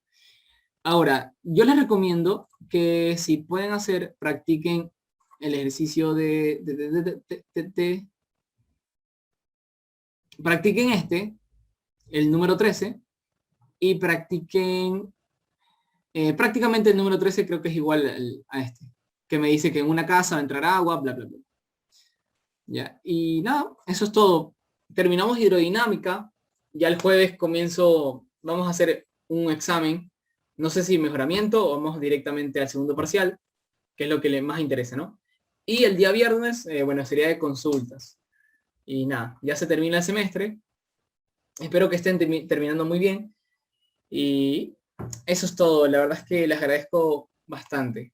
Ahora, yo les recomiendo que si pueden hacer, practiquen el ejercicio practiquen el número 13, y practiquen, prácticamente el número 13 creo que es igual a este, que me dice que en una casa va a entrar agua, bla, bla, bla. Ya, y nada, eso es todo. Terminamos hidrodinámica. Ya el jueves vamos a hacer un examen. No sé si mejoramiento o vamos directamente al segundo parcial, que es lo que le más interesa, ¿no? Y el día viernes, bueno, sería de consultas. Y nada, ya se termina el semestre. Espero que estén terminando muy bien. Y eso es todo. La verdad es que les agradezco bastante.